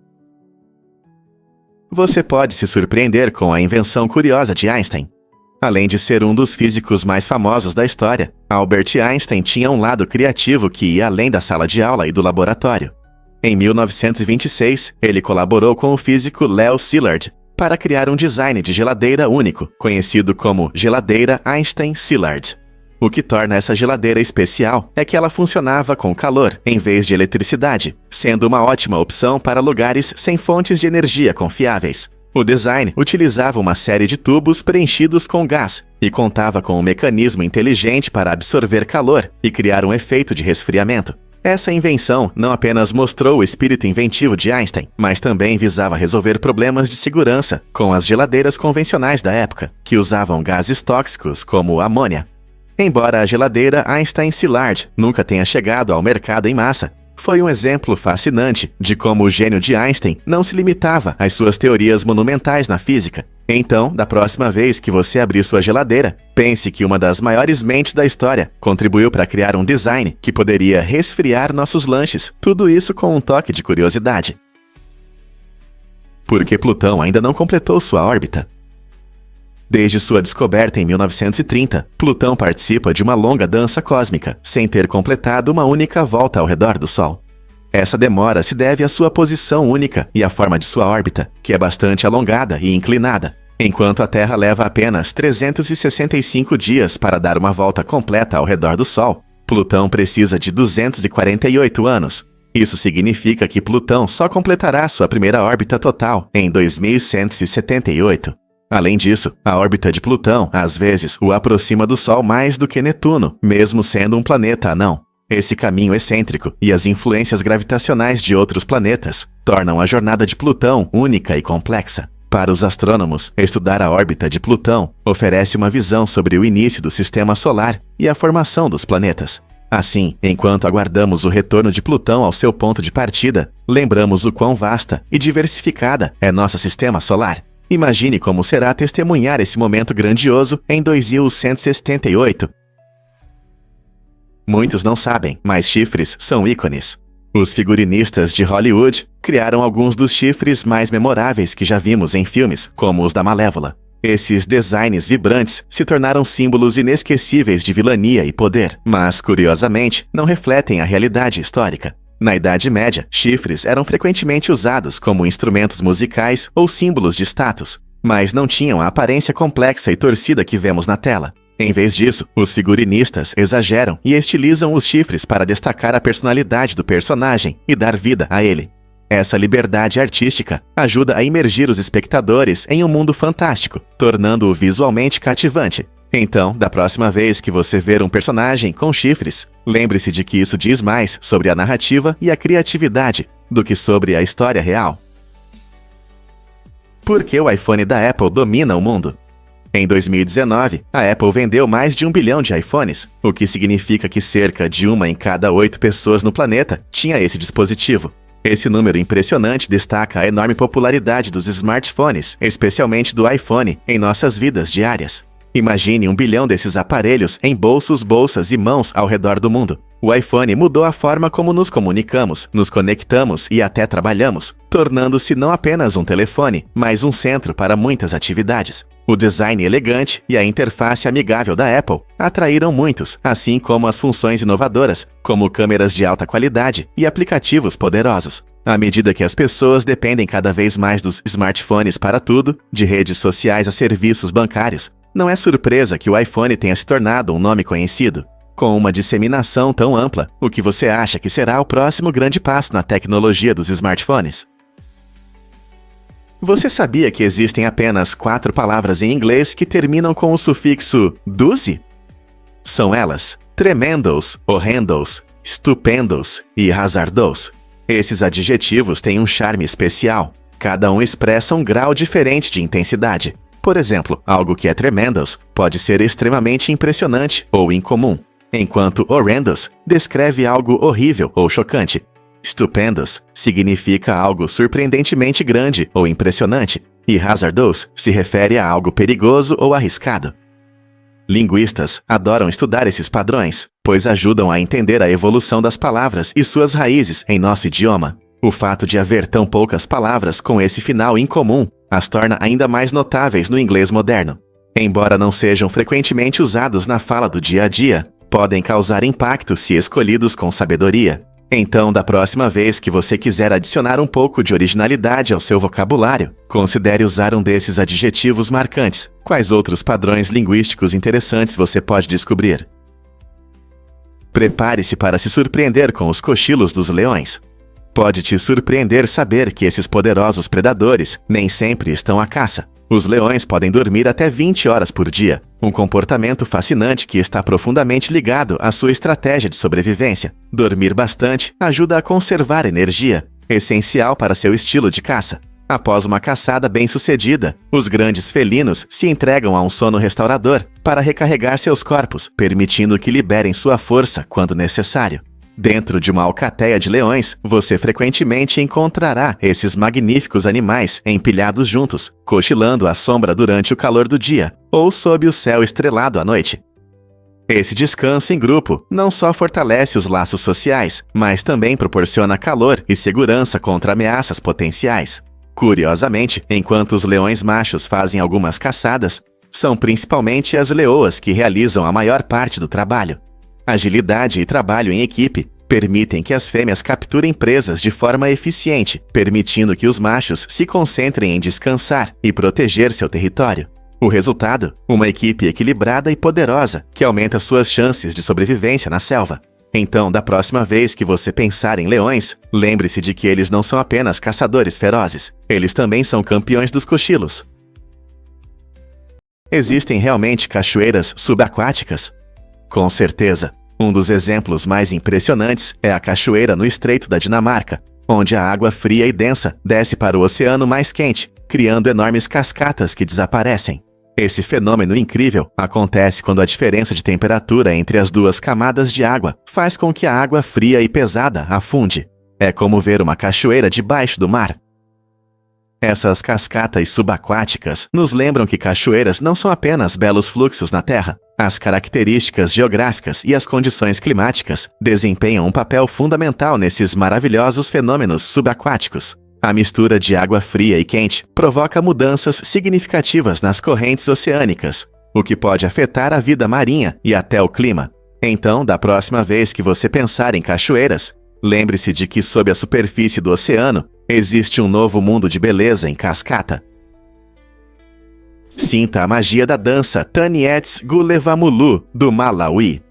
Você pode se surpreender com a invenção curiosa de Einstein. Além de ser um dos físicos mais famosos da história, Albert Einstein tinha um lado criativo que ia além da sala de aula e do laboratório. Em 1926, ele colaborou com o físico Leo Szilard para criar um design de geladeira único, conhecido como geladeira Einstein-Szilard. O que torna essa geladeira especial é que ela funcionava com calor, em vez de eletricidade, sendo uma ótima opção para lugares sem fontes de energia confiáveis. O design utilizava uma série de tubos preenchidos com gás e contava com um mecanismo inteligente para absorver calor e criar um efeito de resfriamento. Essa invenção não apenas mostrou o espírito inventivo de Einstein, mas também visava resolver problemas de segurança com as geladeiras convencionais da época, que usavam gases tóxicos como amônia. Embora a geladeira Einstein-Szilard nunca tenha chegado ao mercado em massa, foi um exemplo fascinante de como o gênio de Einstein não se limitava às suas teorias monumentais na física. Então, da próxima vez que você abrir sua geladeira, pense que uma das maiores mentes da história contribuiu para criar um design que poderia resfriar nossos lanches, tudo isso com um toque de curiosidade. Por que Plutão ainda não completou sua órbita? Desde sua descoberta em 1930, Plutão participa de uma longa dança cósmica, sem ter completado uma única volta ao redor do Sol. Essa demora se deve à sua posição única e à forma de sua órbita, que é bastante alongada e inclinada. Enquanto a Terra leva apenas 365 dias para dar uma volta completa ao redor do Sol, Plutão precisa de 248 anos. Isso significa que Plutão só completará sua primeira órbita total em 2178. Além disso, a órbita de Plutão, às vezes, o aproxima do Sol mais do que Netuno, mesmo sendo um planeta anão. Esse caminho excêntrico e as influências gravitacionais de outros planetas tornam a jornada de Plutão única e complexa. Para os astrônomos, estudar a órbita de Plutão oferece uma visão sobre o início do sistema solar e a formação dos planetas. Assim, enquanto aguardamos o retorno de Plutão ao seu ponto de partida, lembramos o quão vasta e diversificada é nosso sistema solar. Imagine como será testemunhar esse momento grandioso em 2178. Muitos não sabem, mas chifres são ícones. Os figurinistas de Hollywood criaram alguns dos chifres mais memoráveis que já vimos em filmes, como os da Malévola. Esses designs vibrantes se tornaram símbolos inesquecíveis de vilania e poder, mas, curiosamente, não refletem a realidade histórica. Na Idade Média, chifres eram frequentemente usados como instrumentos musicais ou símbolos de status, mas não tinham a aparência complexa e torcida que vemos na tela. Em vez disso, os figurinistas exageram e estilizam os chifres para destacar a personalidade do personagem e dar vida a ele. Essa liberdade artística ajuda a imergir os espectadores em um mundo fantástico, tornando-o visualmente cativante. Então, da próxima vez que você ver um personagem com chifres, lembre-se de que isso diz mais sobre a narrativa e a criatividade do que sobre a história real. Por que o iPhone da Apple domina o mundo? Em 2019, a Apple vendeu mais de 1 bilhão de iPhones, o que significa que cerca de 1 em cada 8 pessoas no planeta tinha esse dispositivo. Esse número impressionante destaca a enorme popularidade dos smartphones, especialmente do iPhone, em nossas vidas diárias. Imagine 1 bilhão desses aparelhos em bolsos, bolsas e mãos ao redor do mundo. O iPhone mudou a forma como nos comunicamos, nos conectamos e até trabalhamos, tornando-se não apenas um telefone, mas um centro para muitas atividades. O design elegante e a interface amigável da Apple atraíram muitos, assim como as funções inovadoras, como câmeras de alta qualidade e aplicativos poderosos. À medida que as pessoas dependem cada vez mais dos smartphones para tudo, de redes sociais a serviços bancários, não é surpresa que o iPhone tenha se tornado um nome conhecido. Com uma disseminação tão ampla, o que você acha que será o próximo grande passo na tecnologia dos smartphones? Você sabia que existem apenas 4 palavras em inglês que terminam com o sufixo "doze"? São elas tremendous, horrendous, stupendous e hazardous. Esses adjetivos têm um charme especial. Cada um expressa um grau diferente de intensidade. Por exemplo, algo que é tremendous pode ser extremamente impressionante ou incomum, enquanto horrendous descreve algo horrível ou chocante. Stupendous significa algo surpreendentemente grande ou impressionante, e hazardous se refere a algo perigoso ou arriscado. Linguistas adoram estudar esses padrões, pois ajudam a entender a evolução das palavras e suas raízes em nosso idioma. O fato de haver tão poucas palavras com esse final incomum as torna ainda mais notáveis no inglês moderno. Embora não sejam frequentemente usados na fala do dia a dia, podem causar impacto se escolhidos com sabedoria. Então, da próxima vez que você quiser adicionar um pouco de originalidade ao seu vocabulário, considere usar um desses adjetivos marcantes. Quais outros padrões linguísticos interessantes você pode descobrir? Prepare-se para se surpreender com os cochilos dos leões. Pode te surpreender saber que esses poderosos predadores nem sempre estão à caça. Os leões podem dormir até 20 horas por dia, um comportamento fascinante que está profundamente ligado à sua estratégia de sobrevivência. Dormir bastante ajuda a conservar energia, essencial para seu estilo de caça. Após uma caçada bem-sucedida, os grandes felinos se entregam a um sono restaurador para recarregar seus corpos, permitindo que liberem sua força quando necessário. Dentro de uma alcateia de leões, você frequentemente encontrará esses magníficos animais empilhados juntos, cochilando à sombra durante o calor do dia, ou sob o céu estrelado à noite. Esse descanso em grupo não só fortalece os laços sociais, mas também proporciona calor e segurança contra ameaças potenciais. Curiosamente, enquanto os leões machos fazem algumas caçadas, são principalmente as leoas que realizam a maior parte do trabalho. Agilidade e trabalho em equipe permitem que as fêmeas capturem presas de forma eficiente, permitindo que os machos se concentrem em descansar e proteger seu território. O resultado? Uma equipe equilibrada e poderosa, que aumenta suas chances de sobrevivência na selva. Então, da próxima vez que você pensar em leões, lembre-se de que eles não são apenas caçadores ferozes, eles também são campeões dos cochilos. Existem realmente cachoeiras subaquáticas? Com certeza. Um dos exemplos mais impressionantes é a cachoeira no Estreito da Dinamarca, onde a água fria e densa desce para o oceano mais quente, criando enormes cascatas que desaparecem. Esse fenômeno incrível acontece quando a diferença de temperatura entre as duas camadas de água faz com que a água fria e pesada afunde. É como ver uma cachoeira debaixo do mar. Essas cascatas subaquáticas nos lembram que cachoeiras não são apenas belos fluxos na Terra. As características geográficas e as condições climáticas desempenham um papel fundamental nesses maravilhosos fenômenos subaquáticos. A mistura de água fria e quente provoca mudanças significativas nas correntes oceânicas, o que pode afetar a vida marinha e até o clima. Então, da próxima vez que você pensar em cachoeiras, lembre-se de que sob a superfície do oceano existe um novo mundo de beleza em cascata. Sinta a magia da dança Taniets Gulevamulu, do Malawi.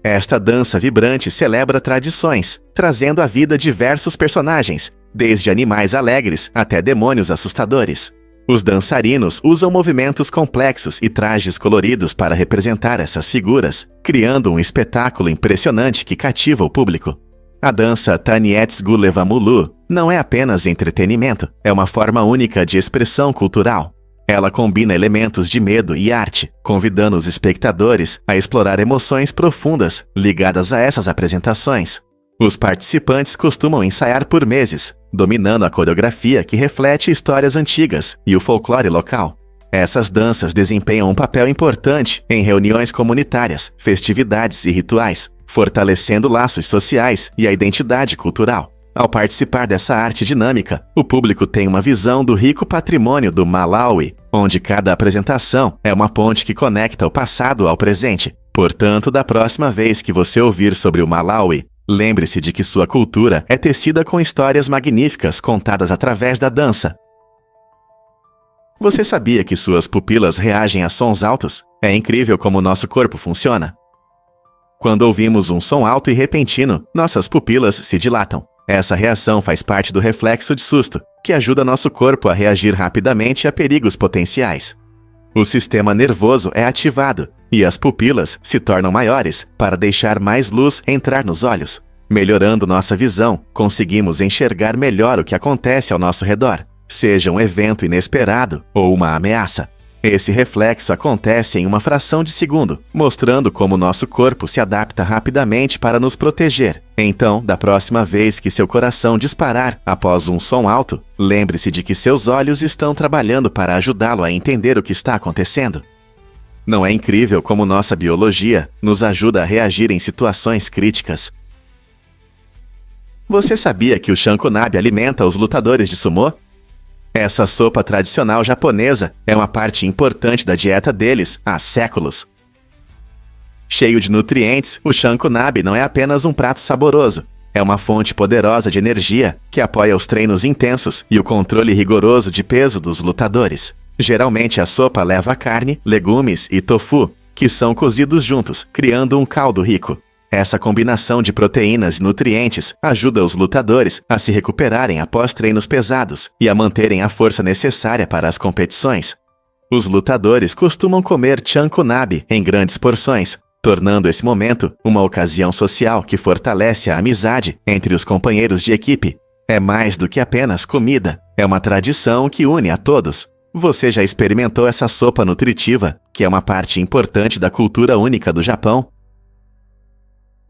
Esta dança vibrante celebra tradições, trazendo à vida diversos personagens, desde animais alegres até demônios assustadores. Os dançarinos usam movimentos complexos e trajes coloridos para representar essas figuras, criando um espetáculo impressionante que cativa o público. A dança Taniets Gulevamulu não é apenas entretenimento, é uma forma única de expressão cultural. Ela combina elementos de medo e arte, convidando os espectadores a explorar emoções profundas ligadas a essas apresentações. Os participantes costumam ensaiar por meses, dominando a coreografia que reflete histórias antigas e o folclore local. Essas danças desempenham um papel importante em reuniões comunitárias, festividades e rituais, fortalecendo laços sociais e a identidade cultural. Ao participar dessa arte dinâmica, o público tem uma visão do rico patrimônio do Malawi, onde cada apresentação é uma ponte que conecta o passado ao presente. Portanto, da próxima vez que você ouvir sobre o Malawi, lembre-se de que sua cultura é tecida com histórias magníficas contadas através da dança. Você sabia que suas pupilas reagem a sons altos? É incrível como nosso corpo funciona. Quando ouvimos um som alto e repentino, nossas pupilas se dilatam. Essa reação faz parte do reflexo de susto, que ajuda nosso corpo a reagir rapidamente a perigos potenciais. O sistema nervoso é ativado e as pupilas se tornam maiores para deixar mais luz entrar nos olhos. Melhorando nossa visão, conseguimos enxergar melhor o que acontece ao nosso redor, seja um evento inesperado ou uma ameaça. Esse reflexo acontece em uma fração de segundo, mostrando como nosso corpo se adapta rapidamente para nos proteger. Então, da próxima vez que seu coração disparar após um som alto, lembre-se de que seus olhos estão trabalhando para ajudá-lo a entender o que está acontecendo. Não é incrível como nossa biologia nos ajuda a reagir em situações críticas? Você sabia que o Shanko-nabe alimenta os lutadores de sumô? Essa sopa tradicional japonesa é uma parte importante da dieta deles há séculos. Cheio de nutrientes, o Shanko-nabe não é apenas um prato saboroso. É uma fonte poderosa de energia que apoia os treinos intensos e o controle rigoroso de peso dos lutadores. Geralmente a sopa leva carne, legumes e tofu, que são cozidos juntos, criando um caldo rico. Essa combinação de proteínas e nutrientes ajuda os lutadores a se recuperarem após treinos pesados e a manterem a força necessária para as competições. Os lutadores costumam comer Shanko-nabe em grandes porções, tornando esse momento uma ocasião social que fortalece a amizade entre os companheiros de equipe. É mais do que apenas comida, é uma tradição que une a todos. Você já experimentou essa sopa nutritiva, que é uma parte importante da cultura única do Japão?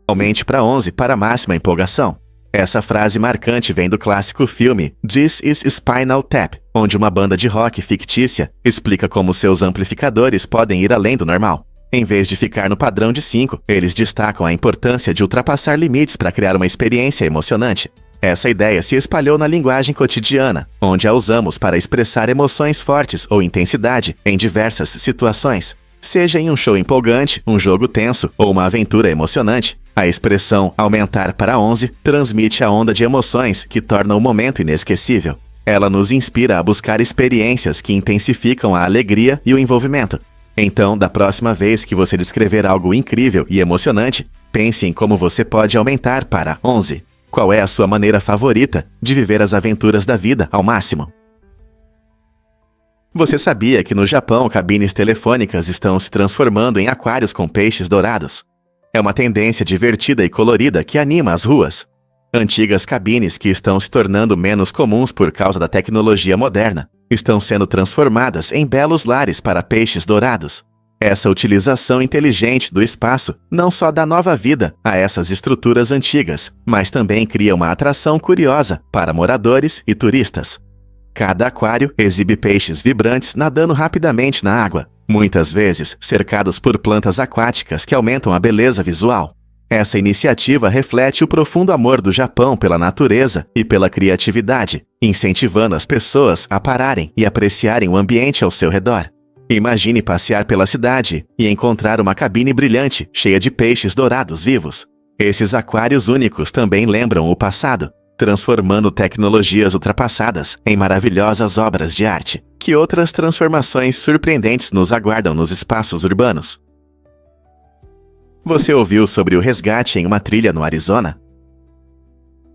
Aumente para 11 para a máxima empolgação. Essa frase marcante vem do clássico filme This is Spinal Tap, onde uma banda de rock fictícia explica como seus amplificadores podem ir além do normal. Em vez de ficar no padrão de 5, eles destacam a importância de ultrapassar limites para criar uma experiência emocionante. Essa ideia se espalhou na linguagem cotidiana, onde a usamos para expressar emoções fortes ou intensidade em diversas situações. Seja em um show empolgante, um jogo tenso ou uma aventura emocionante, a expressão aumentar para 11 transmite a onda de emoções que torna o momento inesquecível. Ela nos inspira a buscar experiências que intensificam a alegria e o envolvimento. Então, da próxima vez que você descrever algo incrível e emocionante, pense em como você pode aumentar para 11. Qual é a sua maneira favorita de viver as aventuras da vida ao máximo? Você sabia que no Japão cabines telefônicas estão se transformando em aquários com peixes dourados? É uma tendência divertida e colorida que anima as ruas. Antigas cabines que estão se tornando menos comuns por causa da tecnologia moderna estão sendo transformadas em belos lares para peixes dourados. Essa utilização inteligente do espaço não só dá nova vida a essas estruturas antigas, mas também cria uma atração curiosa para moradores e turistas. Cada aquário exibe peixes vibrantes nadando rapidamente na água, muitas vezes cercados por plantas aquáticas que aumentam a beleza visual. Essa iniciativa reflete o profundo amor do Japão pela natureza e pela criatividade, incentivando as pessoas a pararem e apreciarem o ambiente ao seu redor. Imagine passear pela cidade e encontrar uma cabine brilhante cheia de peixes dourados vivos. Esses aquários únicos também lembram o passado, transformando tecnologias ultrapassadas em maravilhosas obras de arte. Que outras transformações surpreendentes nos aguardam nos espaços urbanos? Você ouviu sobre o resgate em uma trilha no Arizona?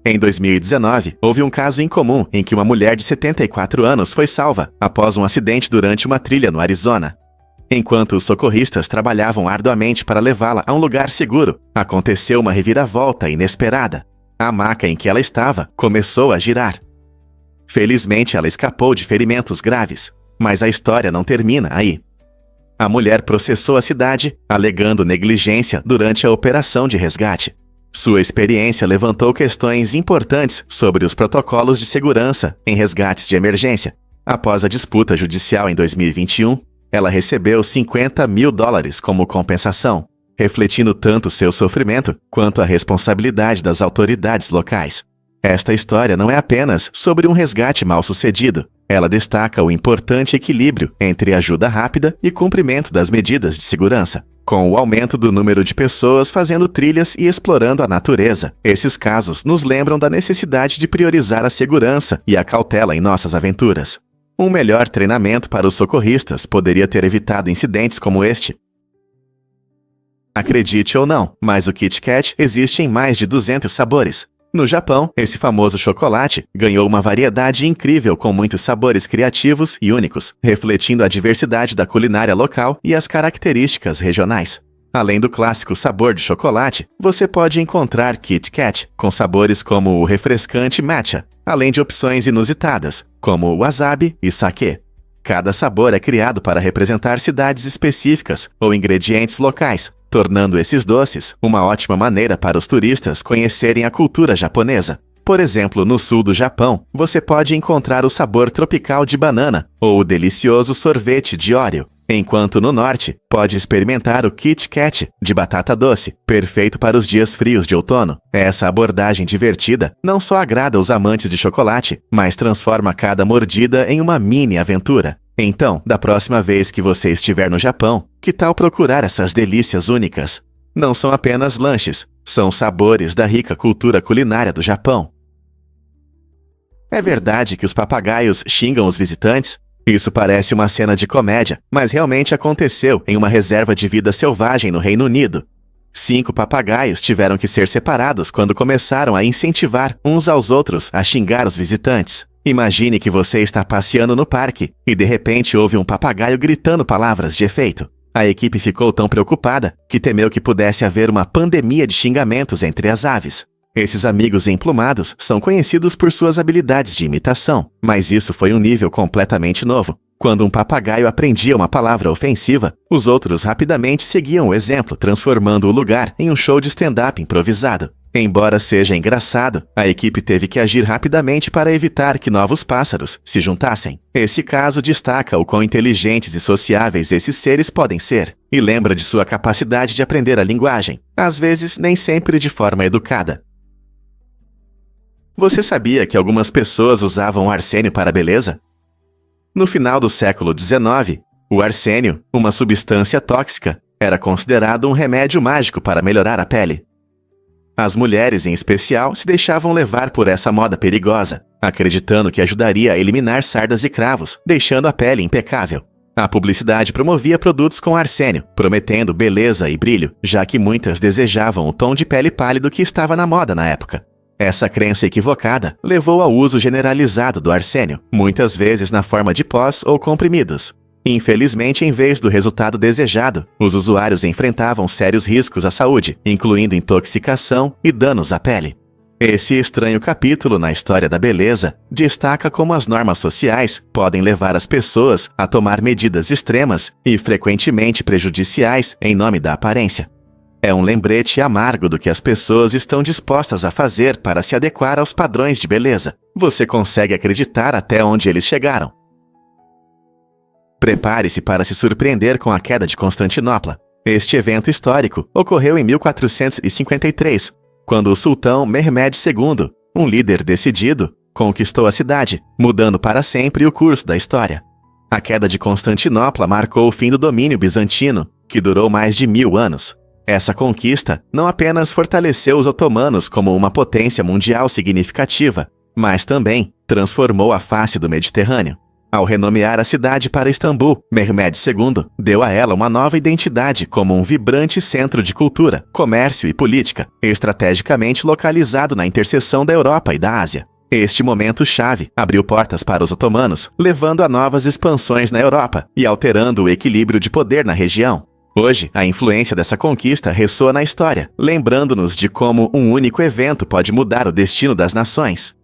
Em 2019, houve um caso incomum em que uma mulher de 74 anos foi salva após um acidente durante uma trilha no Arizona. Enquanto os socorristas trabalhavam arduamente para levá-la a um lugar seguro, aconteceu uma reviravolta inesperada. A maca em que ela estava começou a girar. Felizmente, ela escapou de ferimentos graves, mas a história não termina aí. A mulher processou a cidade, alegando negligência durante a operação de resgate. Sua experiência levantou questões importantes sobre os protocolos de segurança em resgates de emergência. Após a disputa judicial em 2021, ela recebeu $50 mil como compensação, refletindo tanto seu sofrimento quanto a responsabilidade das autoridades locais. Esta história não é apenas sobre um resgate mal-sucedido. Ela destaca o importante equilíbrio entre ajuda rápida e cumprimento das medidas de segurança. Com o aumento do número de pessoas fazendo trilhas e explorando a natureza, esses casos nos lembram da necessidade de priorizar a segurança e a cautela em nossas aventuras. Um melhor treinamento para os socorristas poderia ter evitado incidentes como este. Acredite ou não, mas o Kit Kat existe em mais de 200 sabores. No Japão, esse famoso chocolate ganhou uma variedade incrível com muitos sabores criativos e únicos, refletindo a diversidade da culinária local e as características regionais. Além do clássico sabor de chocolate, você pode encontrar Kit Kat com sabores como o refrescante matcha, além de opções inusitadas, como wasabi e sake. Cada sabor é criado para representar cidades específicas ou ingredientes locais, tornando esses doces uma ótima maneira para os turistas conhecerem a cultura japonesa. Por exemplo, no sul do Japão, você pode encontrar o sabor tropical de banana ou o delicioso sorvete de Oreo, enquanto no norte, pode experimentar o Kit Kat de batata doce, perfeito para os dias frios de outono. Essa abordagem divertida não só agrada os amantes de chocolate, mas transforma cada mordida em uma mini aventura. Então, da próxima vez que você estiver no Japão, que tal procurar essas delícias únicas? Não são apenas lanches, são sabores da rica cultura culinária do Japão. É verdade que os papagaios xingam os visitantes? Isso parece uma cena de comédia, mas realmente aconteceu em uma reserva de vida selvagem no Reino Unido. 5 papagaios tiveram que ser separados quando começaram a incentivar uns aos outros a xingar os visitantes. Imagine que você está passeando no parque e de repente ouve um papagaio gritando palavras de efeito. A equipe ficou tão preocupada que temeu que pudesse haver uma pandemia de xingamentos entre as aves. Esses amigos emplumados são conhecidos por suas habilidades de imitação, mas isso foi um nível completamente novo. Quando um papagaio aprendia uma palavra ofensiva, os outros rapidamente seguiam o exemplo, transformando o lugar em um show de stand-up improvisado. Embora seja engraçado, a equipe teve que agir rapidamente para evitar que novos pássaros se juntassem. Esse caso destaca o quão inteligentes e sociáveis esses seres podem ser, e lembra de sua capacidade de aprender a linguagem, às vezes nem sempre de forma educada. Você sabia que algumas pessoas usavam arsênio para a beleza? No final do século XIX, o arsênio, uma substância tóxica, era considerado um remédio mágico para melhorar a pele. As mulheres, em especial, se deixavam levar por essa moda perigosa, acreditando que ajudaria a eliminar sardas e cravos, deixando a pele impecável. A publicidade promovia produtos com arsênio, prometendo beleza e brilho, já que muitas desejavam o tom de pele pálido que estava na moda na época. Essa crença equivocada levou ao uso generalizado do arsênio, muitas vezes na forma de pós ou comprimidos. Infelizmente, em vez do resultado desejado, os usuários enfrentavam sérios riscos à saúde, incluindo intoxicação e danos à pele. Esse estranho capítulo na história da beleza destaca como as normas sociais podem levar as pessoas a tomar medidas extremas e frequentemente prejudiciais em nome da aparência. É um lembrete amargo do que as pessoas estão dispostas a fazer para se adequar aos padrões de beleza. Você consegue acreditar até onde eles chegaram. Prepare-se para se surpreender com a queda de Constantinopla. Este evento histórico ocorreu em 1453, quando o sultão Mehmed II, um líder decidido, conquistou a cidade, mudando para sempre o curso da história. A queda de Constantinopla marcou o fim do domínio bizantino, que durou mais de 1000 anos. Essa conquista não apenas fortaleceu os otomanos como uma potência mundial significativa, mas também transformou a face do Mediterrâneo. Ao renomear a cidade para Istambul, Mehmed II deu a ela uma nova identidade como um vibrante centro de cultura, comércio e política, estrategicamente localizado na interseção da Europa e da Ásia. Este momento-chave abriu portas para os otomanos, levando a novas expansões na Europa e alterando o equilíbrio de poder na região. Hoje, a influência dessa conquista ressoa na história, lembrando-nos de como um único evento pode mudar o destino das nações.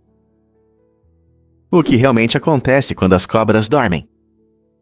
O que realmente acontece quando as cobras dormem?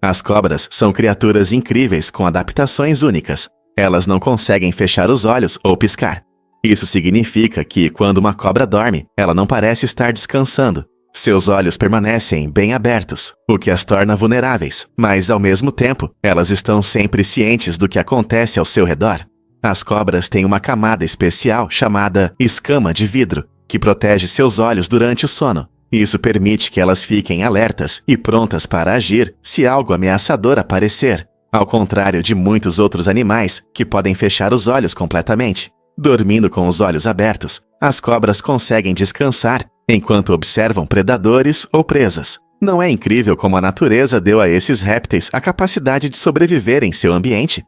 As cobras são criaturas incríveis com adaptações únicas. Elas não conseguem fechar os olhos ou piscar. Isso significa que, quando uma cobra dorme, ela não parece estar descansando. Seus olhos permanecem bem abertos, o que as torna vulneráveis, mas, ao mesmo tempo, elas estão sempre cientes do que acontece ao seu redor. As cobras têm uma camada especial chamada escama de vidro, que protege seus olhos durante o sono. Isso permite que elas fiquem alertas e prontas para agir se algo ameaçador aparecer, ao contrário de muitos outros animais que podem fechar os olhos completamente. Dormindo com os olhos abertos, as cobras conseguem descansar enquanto observam predadores ou presas. Não é incrível como a natureza deu a esses répteis a capacidade de sobreviver em seu ambiente?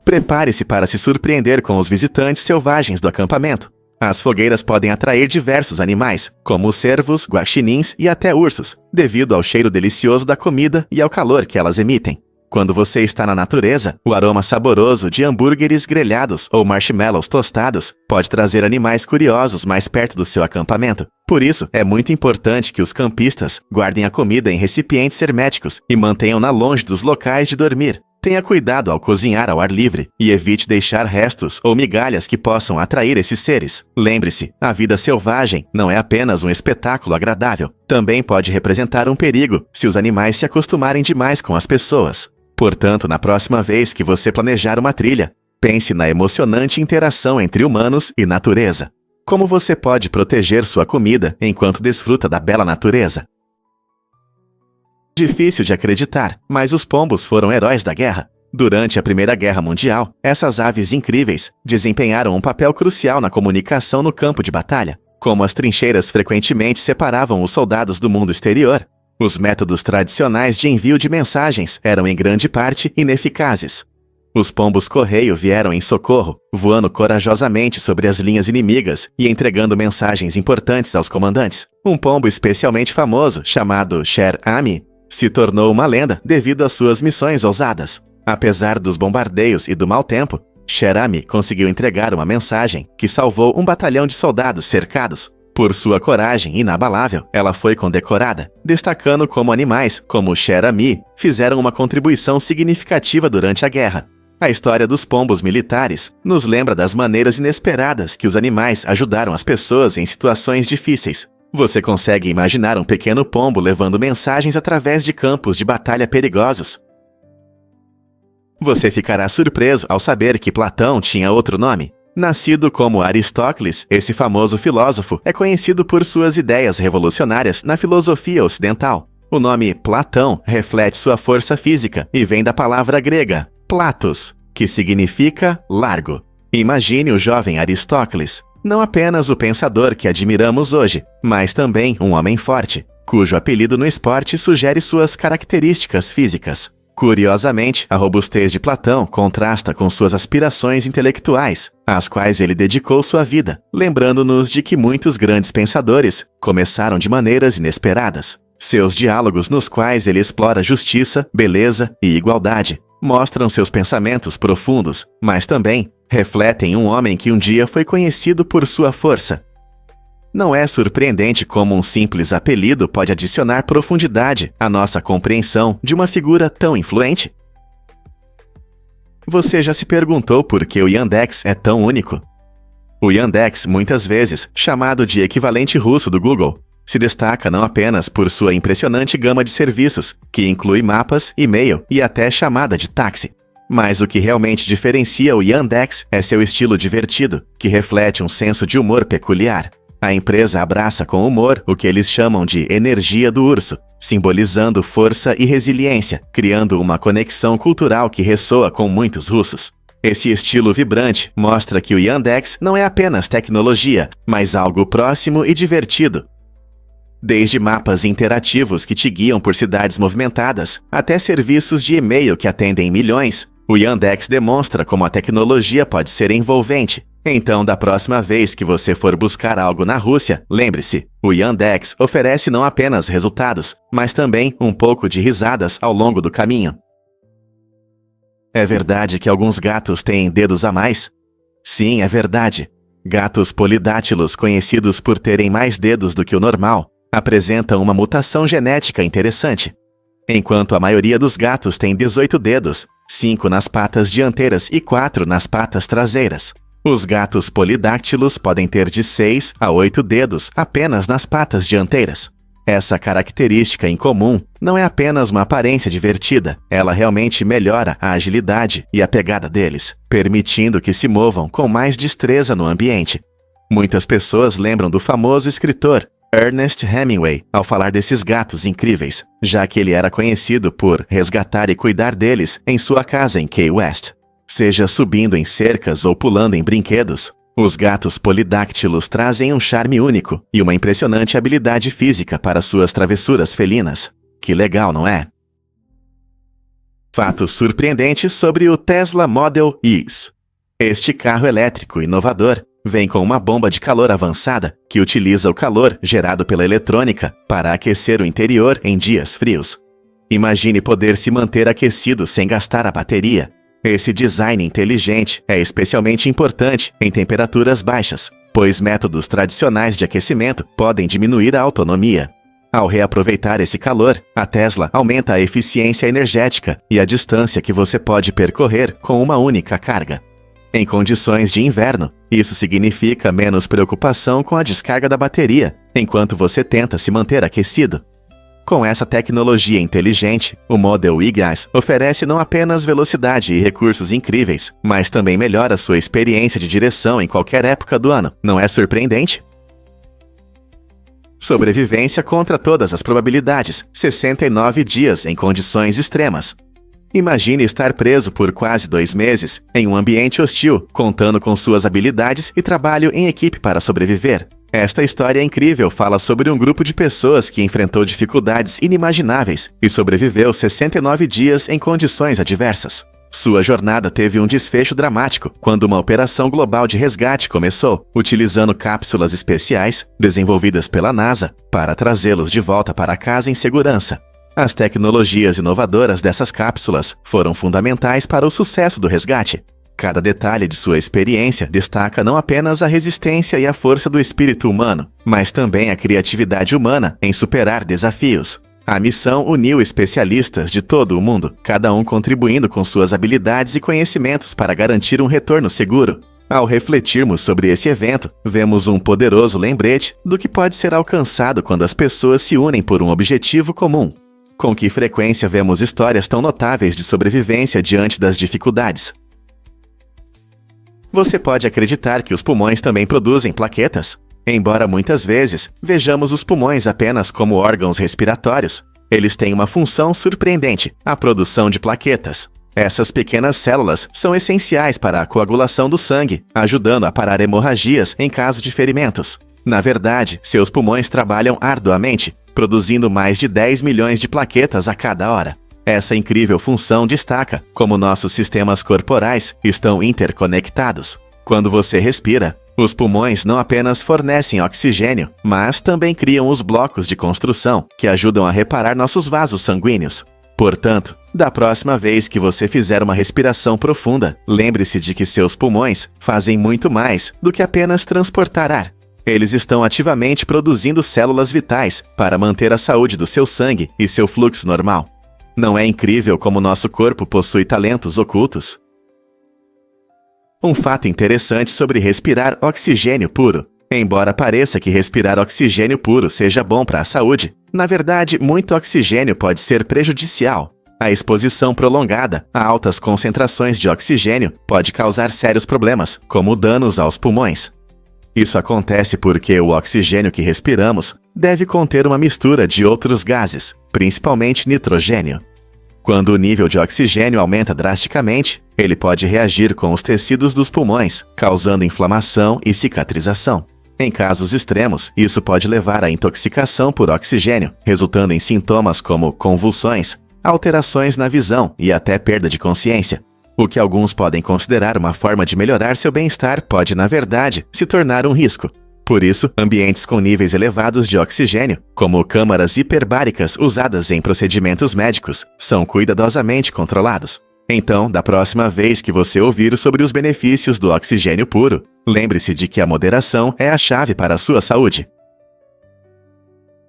Prepare-se para se surpreender com os visitantes selvagens do acampamento. As fogueiras podem atrair diversos animais, como cervos, guaxinins e até ursos, devido ao cheiro delicioso da comida e ao calor que elas emitem. Quando você está na natureza, o aroma saboroso de hambúrgueres grelhados ou marshmallows tostados pode trazer animais curiosos mais perto do seu acampamento. Por isso, é muito importante que os campistas guardem a comida em recipientes herméticos e mantenham-na longe dos locais de dormir. Tenha cuidado ao cozinhar ao ar livre e evite deixar restos ou migalhas que possam atrair esses seres. Lembre-se, a vida selvagem não é apenas um espetáculo agradável, também pode representar um perigo se os animais se acostumarem demais com as pessoas. Portanto, na próxima vez que você planejar uma trilha, pense na emocionante interação entre humanos e natureza. Como você pode proteger sua comida enquanto desfruta da bela natureza? Difícil de acreditar, mas os pombos foram heróis da guerra. Durante a Primeira Guerra Mundial, essas aves incríveis desempenharam um papel crucial na comunicação no campo de batalha. Como as trincheiras frequentemente separavam os soldados do mundo exterior, os métodos tradicionais de envio de mensagens eram em grande parte ineficazes. Os pombos-correio vieram em socorro, voando corajosamente sobre as linhas inimigas e entregando mensagens importantes aos comandantes. Um pombo especialmente famoso, chamado Sher Ami, se tornou uma lenda devido às suas missões ousadas. Apesar dos bombardeios e do mau tempo, Sher Ami conseguiu entregar uma mensagem que salvou um batalhão de soldados cercados. Por sua coragem inabalável, ela foi condecorada, destacando como animais, como Sher Ami, fizeram uma contribuição significativa durante a guerra. A história dos pombos militares nos lembra das maneiras inesperadas que os animais ajudaram as pessoas em situações difíceis. Você consegue imaginar um pequeno pombo levando mensagens através de campos de batalha perigosos? Você ficará surpreso ao saber que Platão tinha outro nome. Nascido como Aristócles, esse famoso filósofo é conhecido por suas ideias revolucionárias na filosofia ocidental. O nome Platão reflete sua força física e vem da palavra grega platos, que significa largo. Imagine o jovem Aristócles, não apenas o pensador que admiramos hoje, mas também um homem forte, cujo apelido no esporte sugere suas características físicas. Curiosamente, a robustez de Platão contrasta com suas aspirações intelectuais, às quais ele dedicou sua vida, lembrando-nos de que muitos grandes pensadores começaram de maneiras inesperadas. Seus diálogos, nos quais ele explora justiça, beleza e igualdade, mostram seus pensamentos profundos, mas também refletem um homem que um dia foi conhecido por sua força. Não é surpreendente como um simples apelido pode adicionar profundidade à nossa compreensão de uma figura tão influente? Você já se perguntou por que o Yandex é tão único? O Yandex, muitas vezes chamado de equivalente russo do Google, se destaca não apenas por sua impressionante gama de serviços, que inclui mapas, e-mail e até chamada de táxi. Mas o que realmente diferencia o Yandex é seu estilo divertido, que reflete um senso de humor peculiar. A empresa abraça com humor o que eles chamam de energia do urso, simbolizando força e resiliência, criando uma conexão cultural que ressoa com muitos russos. Esse estilo vibrante mostra que o Yandex não é apenas tecnologia, mas algo próximo e divertido. Desde mapas interativos que te guiam por cidades movimentadas, até serviços de e-mail que atendem milhões, o Yandex demonstra como a tecnologia pode ser envolvente. Então, da próxima vez que você for buscar algo na Rússia, lembre-se, o Yandex oferece não apenas resultados, mas também um pouco de risadas ao longo do caminho. É verdade que alguns gatos têm dedos a mais? Sim, é verdade. Gatos polidátilos, conhecidos por terem mais dedos do que o normal, apresentam uma mutação genética interessante. Enquanto a maioria dos gatos tem 18 dedos, 5 nas patas dianteiras e 4 nas patas traseiras. Os gatos polidáctilos podem ter de 6 a 8 dedos apenas nas patas dianteiras. Essa característica incomum não é apenas uma aparência divertida, ela realmente melhora a agilidade e a pegada deles, permitindo que se movam com mais destreza no ambiente. Muitas pessoas lembram do famoso escritor Ernest Hemingway ao falar desses gatos incríveis, já que ele era conhecido por resgatar e cuidar deles em sua casa em Key West. Seja subindo em cercas ou pulando em brinquedos, os gatos polidáctilos trazem um charme único e uma impressionante habilidade física para suas travessuras felinas. Que legal, não é? Fatos surpreendentes sobre o Tesla Model X. Este carro elétrico inovador vem com uma bomba de calor avançada que utiliza o calor gerado pela eletrônica para aquecer o interior em dias frios. Imagine poder se manter aquecido sem gastar a bateria. Esse design inteligente é especialmente importante em temperaturas baixas, pois métodos tradicionais de aquecimento podem diminuir a autonomia. Ao reaproveitar esse calor, a Tesla aumenta a eficiência energética e a distância que você pode percorrer com uma única carga. Em condições de inverno, isso significa menos preocupação com a descarga da bateria, enquanto você tenta se manter aquecido. Com essa tecnologia inteligente, o Model Y oferece não apenas velocidade e recursos incríveis, mas também melhora sua experiência de direção em qualquer época do ano. Não é surpreendente? Sobrevivência contra todas as probabilidades, 69 dias em condições extremas. Imagine estar preso por quase 2 meses em um ambiente hostil, contando com suas habilidades e trabalho em equipe para sobreviver. Esta história incrível fala sobre um grupo de pessoas que enfrentou dificuldades inimagináveis e sobreviveu 69 dias em condições adversas. Sua jornada teve um desfecho dramático quando uma operação global de resgate começou, utilizando cápsulas especiais desenvolvidas pela NASA para trazê-los de volta para casa em segurança. As tecnologias inovadoras dessas cápsulas foram fundamentais para o sucesso do resgate. Cada detalhe de sua experiência destaca não apenas a resistência e a força do espírito humano, mas também a criatividade humana em superar desafios. A missão uniu especialistas de todo o mundo, cada um contribuindo com suas habilidades e conhecimentos para garantir um retorno seguro. Ao refletirmos sobre esse evento, vemos um poderoso lembrete do que pode ser alcançado quando as pessoas se unem por um objetivo comum. Com que frequência vemos histórias tão notáveis de sobrevivência diante das dificuldades? Você pode acreditar que os pulmões também produzem plaquetas? Embora muitas vezes vejamos os pulmões apenas como órgãos respiratórios, eles têm uma função surpreendente, a produção de plaquetas. Essas pequenas células são essenciais para a coagulação do sangue, ajudando a parar hemorragias em caso de ferimentos. Na verdade, seus pulmões trabalham arduamente, produzindo mais de 10 milhões de plaquetas a cada hora. Essa incrível função destaca como nossos sistemas corporais estão interconectados. Quando você respira, os pulmões não apenas fornecem oxigênio, mas também criam os blocos de construção que ajudam a reparar nossos vasos sanguíneos. Portanto, da próxima vez que você fizer uma respiração profunda, lembre-se de que seus pulmões fazem muito mais do que apenas transportar ar. Eles estão ativamente produzindo células vitais para manter a saúde do seu sangue e seu fluxo normal. Não é incrível como nosso corpo possui talentos ocultos? Um fato interessante sobre respirar oxigênio puro. Embora pareça que respirar oxigênio puro seja bom para a saúde, na verdade, muito oxigênio pode ser prejudicial. A exposição prolongada a altas concentrações de oxigênio pode causar sérios problemas, como danos aos pulmões. Isso acontece porque o oxigênio que respiramos deve conter uma mistura de outros gases, principalmente nitrogênio. Quando o nível de oxigênio aumenta drasticamente, ele pode reagir com os tecidos dos pulmões, causando inflamação e cicatrização. Em casos extremos, isso pode levar à intoxicação por oxigênio, resultando em sintomas como convulsões, alterações na visão e até perda de consciência. O que alguns podem considerar uma forma de melhorar seu bem-estar pode, na verdade, se tornar um risco. Por isso, ambientes com níveis elevados de oxigênio, como câmaras hiperbáricas usadas em procedimentos médicos, são cuidadosamente controlados. Então, da próxima vez que você ouvir sobre os benefícios do oxigênio puro, lembre-se de que a moderação é a chave para a sua saúde.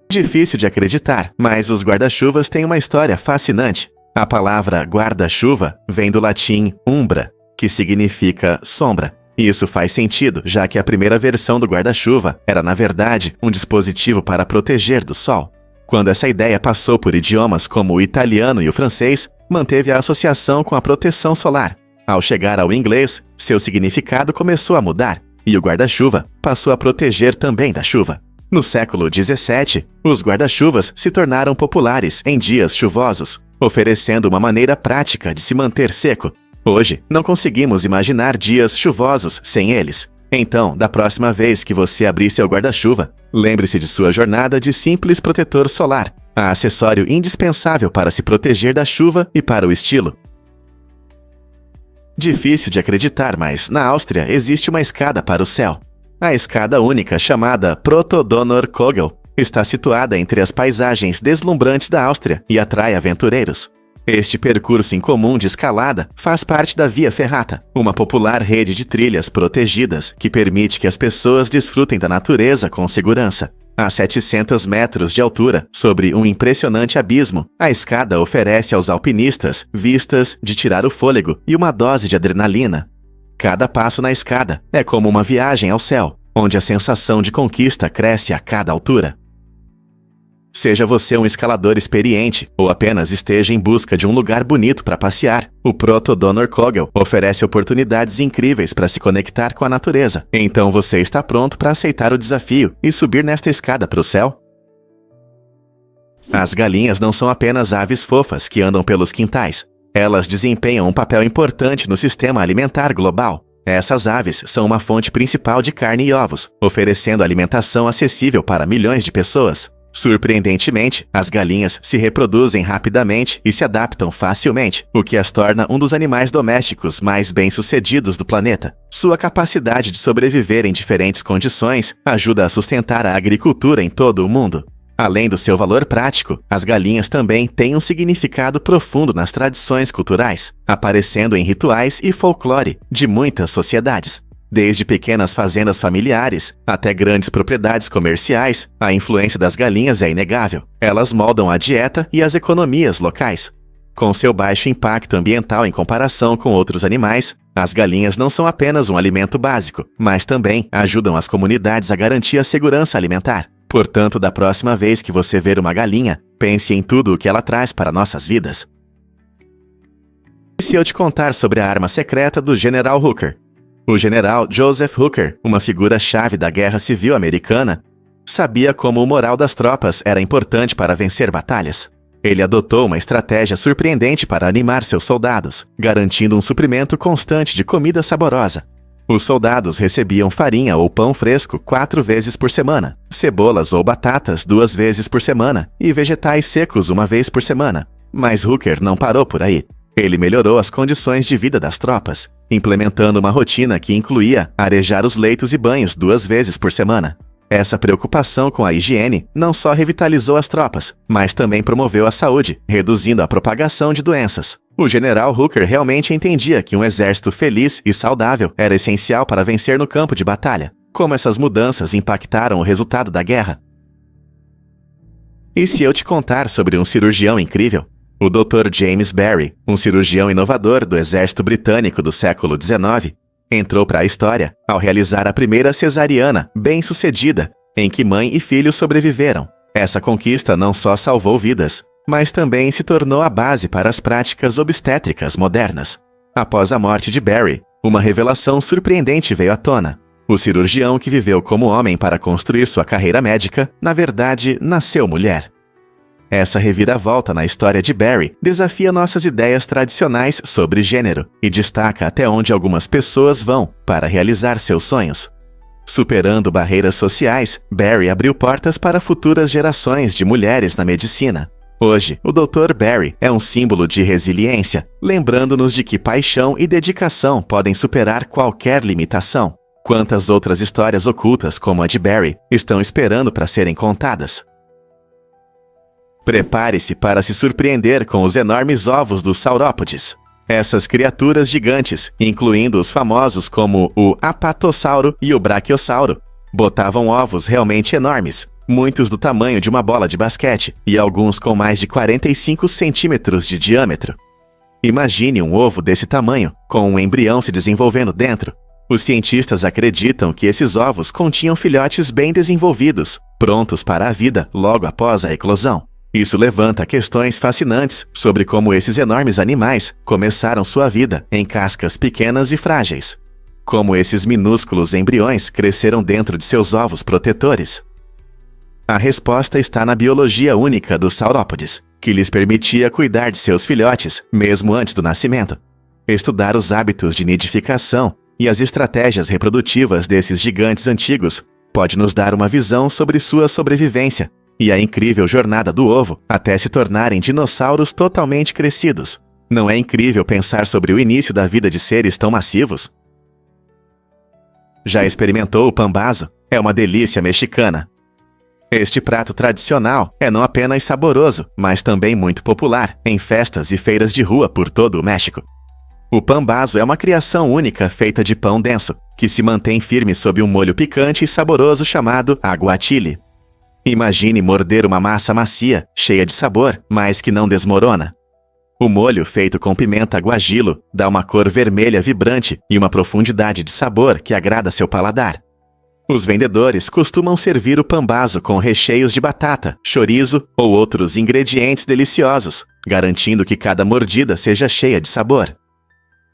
Difícil de acreditar, mas os guarda-chuvas têm uma história fascinante. A palavra guarda-chuva vem do latim umbra, que significa sombra. Isso faz sentido, já que a primeira versão do guarda-chuva era, na verdade, um dispositivo para proteger do sol. Quando essa ideia passou por idiomas como o italiano e o francês, manteve a associação com a proteção solar. Ao chegar ao inglês, seu significado começou a mudar, e o guarda-chuva passou a proteger também da chuva. No século XVII, os guarda-chuvas se tornaram populares em dias chuvosos, oferecendo uma maneira prática de se manter seco. Hoje, não conseguimos imaginar dias chuvosos sem eles. Então, da próxima vez que você abrir seu guarda-chuva, lembre-se de sua jornada de simples protetor solar, a acessório indispensável para se proteger da chuva e para o estilo. Difícil de acreditar, mas na Áustria existe uma escada para o céu. A escada única, chamada Proto-Donner-Kogel, está situada entre as paisagens deslumbrantes da Áustria e atrai aventureiros. Este percurso incomum de escalada faz parte da Via Ferrata, uma popular rede de trilhas protegidas que permite que as pessoas desfrutem da natureza com segurança. A 700 metros de altura, sobre um impressionante abismo, a escada oferece aos alpinistas vistas de tirar o fôlego e uma dose de adrenalina. Cada passo na escada é como uma viagem ao céu, onde a sensação de conquista cresce a cada altura. Seja você um escalador experiente ou apenas esteja em busca de um lugar bonito para passear, o Proto-Donner-Kogel oferece oportunidades incríveis para se conectar com a natureza. Então você está pronto para aceitar o desafio e subir nesta escada para o céu? As galinhas não são apenas aves fofas que andam pelos quintais. Elas desempenham um papel importante no sistema alimentar global. Essas aves são uma fonte principal de carne e ovos, oferecendo alimentação acessível para milhões de pessoas. Surpreendentemente, as galinhas se reproduzem rapidamente e se adaptam facilmente, o que as torna um dos animais domésticos mais bem-sucedidos do planeta. Sua capacidade de sobreviver em diferentes condições ajuda a sustentar a agricultura em todo o mundo. Além do seu valor prático, as galinhas também têm um significado profundo nas tradições culturais, aparecendo em rituais e folclore de muitas sociedades. Desde pequenas fazendas familiares até grandes propriedades comerciais, a influência das galinhas é inegável. Elas moldam a dieta e as economias locais. Com seu baixo impacto ambiental em comparação com outros animais, as galinhas não são apenas um alimento básico, mas também ajudam as comunidades a garantir a segurança alimentar. Portanto, da próxima vez que você ver uma galinha, pense em tudo o que ela traz para nossas vidas. E se eu te contar sobre a arma secreta do General Hooker? O general Joseph Hooker, uma figura-chave da Guerra Civil Americana, sabia como o moral das tropas era importante para vencer batalhas. Ele adotou uma estratégia surpreendente para animar seus soldados, garantindo um suprimento constante de comida saborosa. Os soldados recebiam farinha ou pão fresco 4 vezes por semana, cebolas ou batatas 2 vezes por semana e vegetais secos 1 vez por semana. Mas Hooker não parou por aí. Ele melhorou as condições de vida das tropas, implementando uma rotina que incluía arejar os leitos e banhos 2 vezes por semana. Essa preocupação com a higiene não só revitalizou as tropas, mas também promoveu a saúde, reduzindo a propagação de doenças. O general Hooker realmente entendia que um exército feliz e saudável era essencial para vencer no campo de batalha. Como essas mudanças impactaram o resultado da guerra? E se eu te contar sobre um cirurgião incrível? O Dr. James Barry, um cirurgião inovador do exército britânico do século XIX, entrou para a história ao realizar a primeira cesariana bem-sucedida, em que mãe e filho sobreviveram. Essa conquista não só salvou vidas, mas também se tornou a base para as práticas obstétricas modernas. Após a morte de Barry, uma revelação surpreendente veio à tona. O cirurgião que viveu como homem para construir sua carreira médica, na verdade, nasceu mulher. Essa reviravolta na história de Barry desafia nossas ideias tradicionais sobre gênero e destaca até onde algumas pessoas vão para realizar seus sonhos. Superando barreiras sociais, Barry abriu portas para futuras gerações de mulheres na medicina. Hoje, o Dr. Barry é um símbolo de resiliência, lembrando-nos de que paixão e dedicação podem superar qualquer limitação. Quantas outras histórias ocultas como a de Barry estão esperando para serem contadas? Prepare-se para se surpreender com os enormes ovos dos saurópodes. Essas criaturas gigantes, incluindo os famosos como o apatossauro e o brachiosauro, botavam ovos realmente enormes, muitos do tamanho de uma bola de basquete e alguns com mais de 45 centímetros de diâmetro. Imagine um ovo desse tamanho, com um embrião se desenvolvendo dentro. Os cientistas acreditam que esses ovos continham filhotes bem desenvolvidos, prontos para a vida logo após a eclosão. Isso levanta questões fascinantes sobre como esses enormes animais começaram sua vida em cascas pequenas e frágeis. Como esses minúsculos embriões cresceram dentro de seus ovos protetores. A resposta está na biologia única dos saurópodes, que lhes permitia cuidar de seus filhotes mesmo antes do nascimento. Estudar os hábitos de nidificação e as estratégias reprodutivas desses gigantes antigos pode nos dar uma visão sobre sua sobrevivência e a incrível jornada do ovo até se tornarem dinossauros totalmente crescidos. Não é incrível pensar sobre o início da vida de seres tão massivos? Já experimentou o pambazo? É uma delícia mexicana. Este prato tradicional é não apenas saboroso, mas também muito popular em festas e feiras de rua por todo o México. O pambazo é uma criação única feita de pão denso, que se mantém firme sob um molho picante e saboroso chamado aguachile. Imagine morder uma massa macia, cheia de sabor, mas que não desmorona. O molho, feito com pimenta guajillo, dá uma cor vermelha vibrante e uma profundidade de sabor que agrada seu paladar. Os vendedores costumam servir o pambazo com recheios de batata, chorizo ou outros ingredientes deliciosos, garantindo que cada mordida seja cheia de sabor.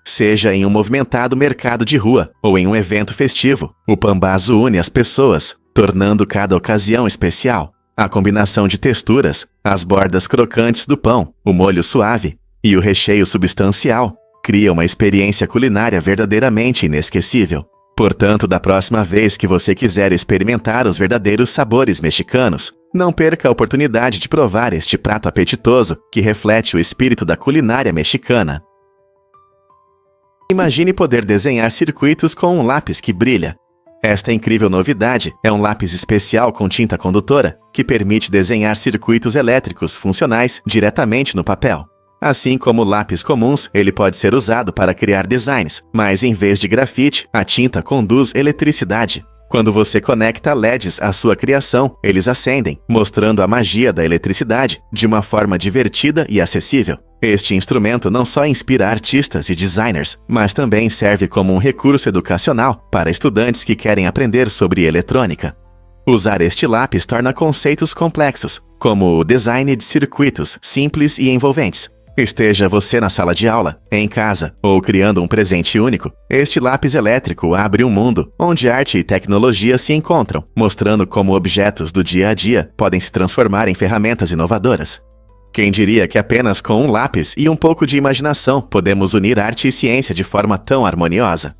Seja em um movimentado mercado de rua ou em um evento festivo, o pambazo une as pessoas, tornando cada ocasião especial. A combinação de texturas, as bordas crocantes do pão, o molho suave e o recheio substancial cria uma experiência culinária verdadeiramente inesquecível. Portanto, da próxima vez que você quiser experimentar os verdadeiros sabores mexicanos, não perca a oportunidade de provar este prato apetitoso que reflete o espírito da culinária mexicana. Imagine poder desenhar circuitos com um lápis que brilha. Esta incrível novidade é um lápis especial com tinta condutora que permite desenhar circuitos elétricos funcionais diretamente no papel. Assim como lápis comuns, ele pode ser usado para criar designs, mas em vez de grafite, a tinta conduz eletricidade. Quando você conecta LEDs à sua criação, eles acendem, mostrando a magia da eletricidade de uma forma divertida e acessível. Este instrumento não só inspira artistas e designers, mas também serve como um recurso educacional para estudantes que querem aprender sobre eletrônica. Usar este lápis torna conceitos complexos, como o design de circuitos simples e envolventes. Esteja você na sala de aula, em casa ou criando um presente único, este lápis elétrico abre um mundo onde arte e tecnologia se encontram, mostrando como objetos do dia a dia podem se transformar em ferramentas inovadoras. Quem diria que apenas com um lápis e um pouco de imaginação podemos unir arte e ciência de forma tão harmoniosa?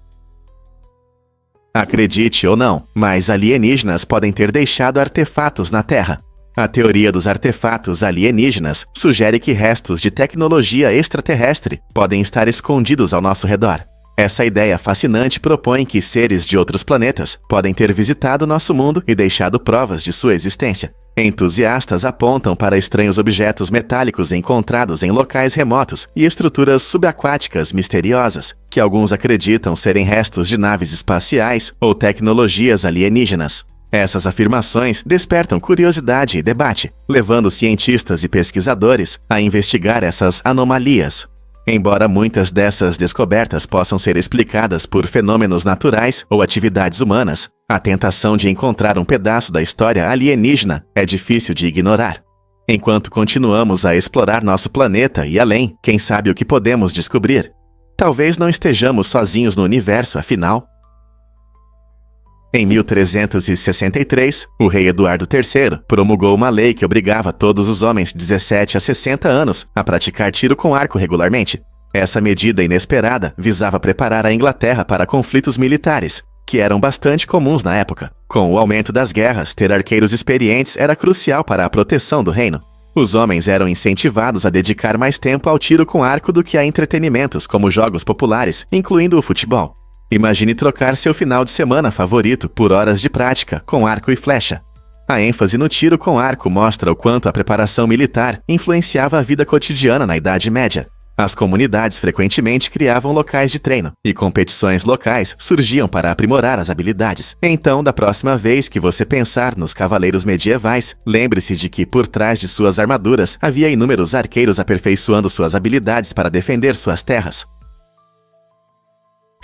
Acredite ou não, mas alienígenas podem ter deixado artefatos na Terra. A teoria dos artefatos alienígenas sugere que restos de tecnologia extraterrestre podem estar escondidos ao nosso redor. Essa ideia fascinante propõe que seres de outros planetas podem ter visitado nosso mundo e deixado provas de sua existência. Entusiastas apontam para estranhos objetos metálicos encontrados em locais remotos e estruturas subaquáticas misteriosas, que alguns acreditam serem restos de naves espaciais ou tecnologias alienígenas. Essas afirmações despertam curiosidade e debate, levando cientistas e pesquisadores a investigar essas anomalias. Embora muitas dessas descobertas possam ser explicadas por fenômenos naturais ou atividades humanas, a tentação de encontrar um pedaço da história alienígena é difícil de ignorar. Enquanto continuamos a explorar nosso planeta e além, quem sabe o que podemos descobrir? Talvez não estejamos sozinhos no universo, afinal. Em 1363, o rei Eduardo III promulgou uma lei que obrigava todos os homens de 17 a 60 anos a praticar tiro com arco regularmente. Essa medida inesperada visava preparar a Inglaterra para conflitos militares, que eram bastante comuns na época. Com o aumento das guerras, ter arqueiros experientes era crucial para a proteção do reino. Os homens eram incentivados a dedicar mais tempo ao tiro com arco do que a entretenimentos como jogos populares, incluindo o futebol. Imagine trocar seu final de semana favorito por horas de prática com arco e flecha. A ênfase no tiro com arco mostra o quanto a preparação militar influenciava a vida cotidiana na Idade Média. As comunidades frequentemente criavam locais de treino, e competições locais surgiam para aprimorar as habilidades. Então, da próxima vez que você pensar nos cavaleiros medievais, lembre-se de que por trás de suas armaduras havia inúmeros arqueiros aperfeiçoando suas habilidades para defender suas terras.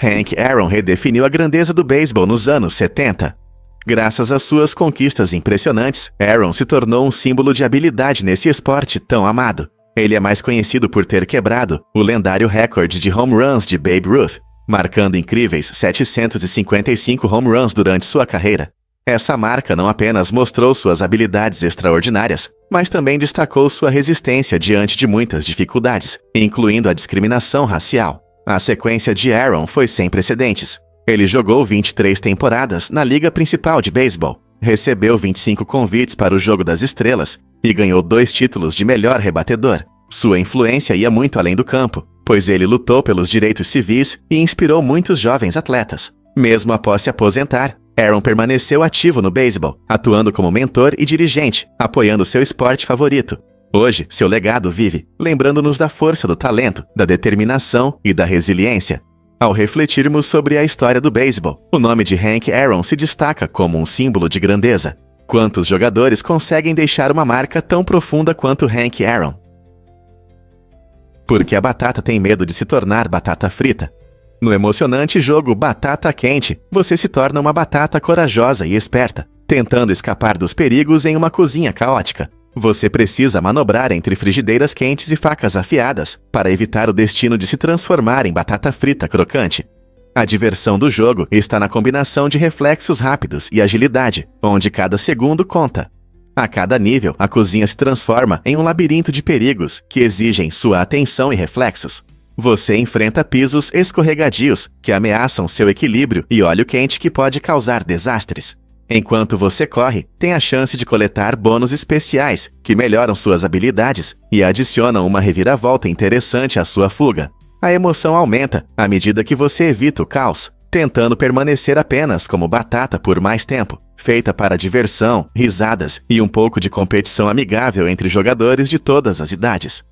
Hank Aaron redefiniu a grandeza do beisebol nos anos 70. Graças às suas conquistas impressionantes, Aaron se tornou um símbolo de habilidade nesse esporte tão amado. Ele é mais conhecido por ter quebrado o lendário recorde de home runs de Babe Ruth, marcando incríveis 755 home runs durante sua carreira. Essa marca não apenas mostrou suas habilidades extraordinárias, mas também destacou sua resistência diante de muitas dificuldades, incluindo a discriminação racial. A sequência de Aaron foi sem precedentes. Ele jogou 23 temporadas na Liga Principal de Beisebol, recebeu 25 convites para o Jogo das Estrelas e ganhou 2 títulos de melhor rebatedor. Sua influência ia muito além do campo, pois ele lutou pelos direitos civis e inspirou muitos jovens atletas. Mesmo após se aposentar, Aaron permaneceu ativo no beisebol, atuando como mentor e dirigente, apoiando seu esporte favorito. Hoje, seu legado vive, lembrando-nos da força do talento, da determinação e da resiliência. Ao refletirmos sobre a história do beisebol, o nome de Hank Aaron se destaca como um símbolo de grandeza. Quantos jogadores conseguem deixar uma marca tão profunda quanto Hank Aaron? Porque a batata tem medo de se tornar batata frita. No emocionante jogo Batata Quente, você se torna uma batata corajosa e esperta, tentando escapar dos perigos em uma cozinha caótica. Você precisa manobrar entre frigideiras quentes e facas afiadas para evitar o destino de se transformar em batata frita crocante. A diversão do jogo está na combinação de reflexos rápidos e agilidade, onde cada segundo conta. A cada nível, a cozinha se transforma em um labirinto de perigos que exigem sua atenção e reflexos. Você enfrenta pisos escorregadios que ameaçam seu equilíbrio e óleo quente que pode causar desastres. Enquanto você corre, tem a chance de coletar bônus especiais que melhoram suas habilidades e adicionam uma reviravolta interessante à sua fuga. A emoção aumenta à medida que você evita o caos, tentando permanecer apenas como batata por mais tempo, feita para diversão, risadas e um pouco de competição amigável entre jogadores de todas as idades.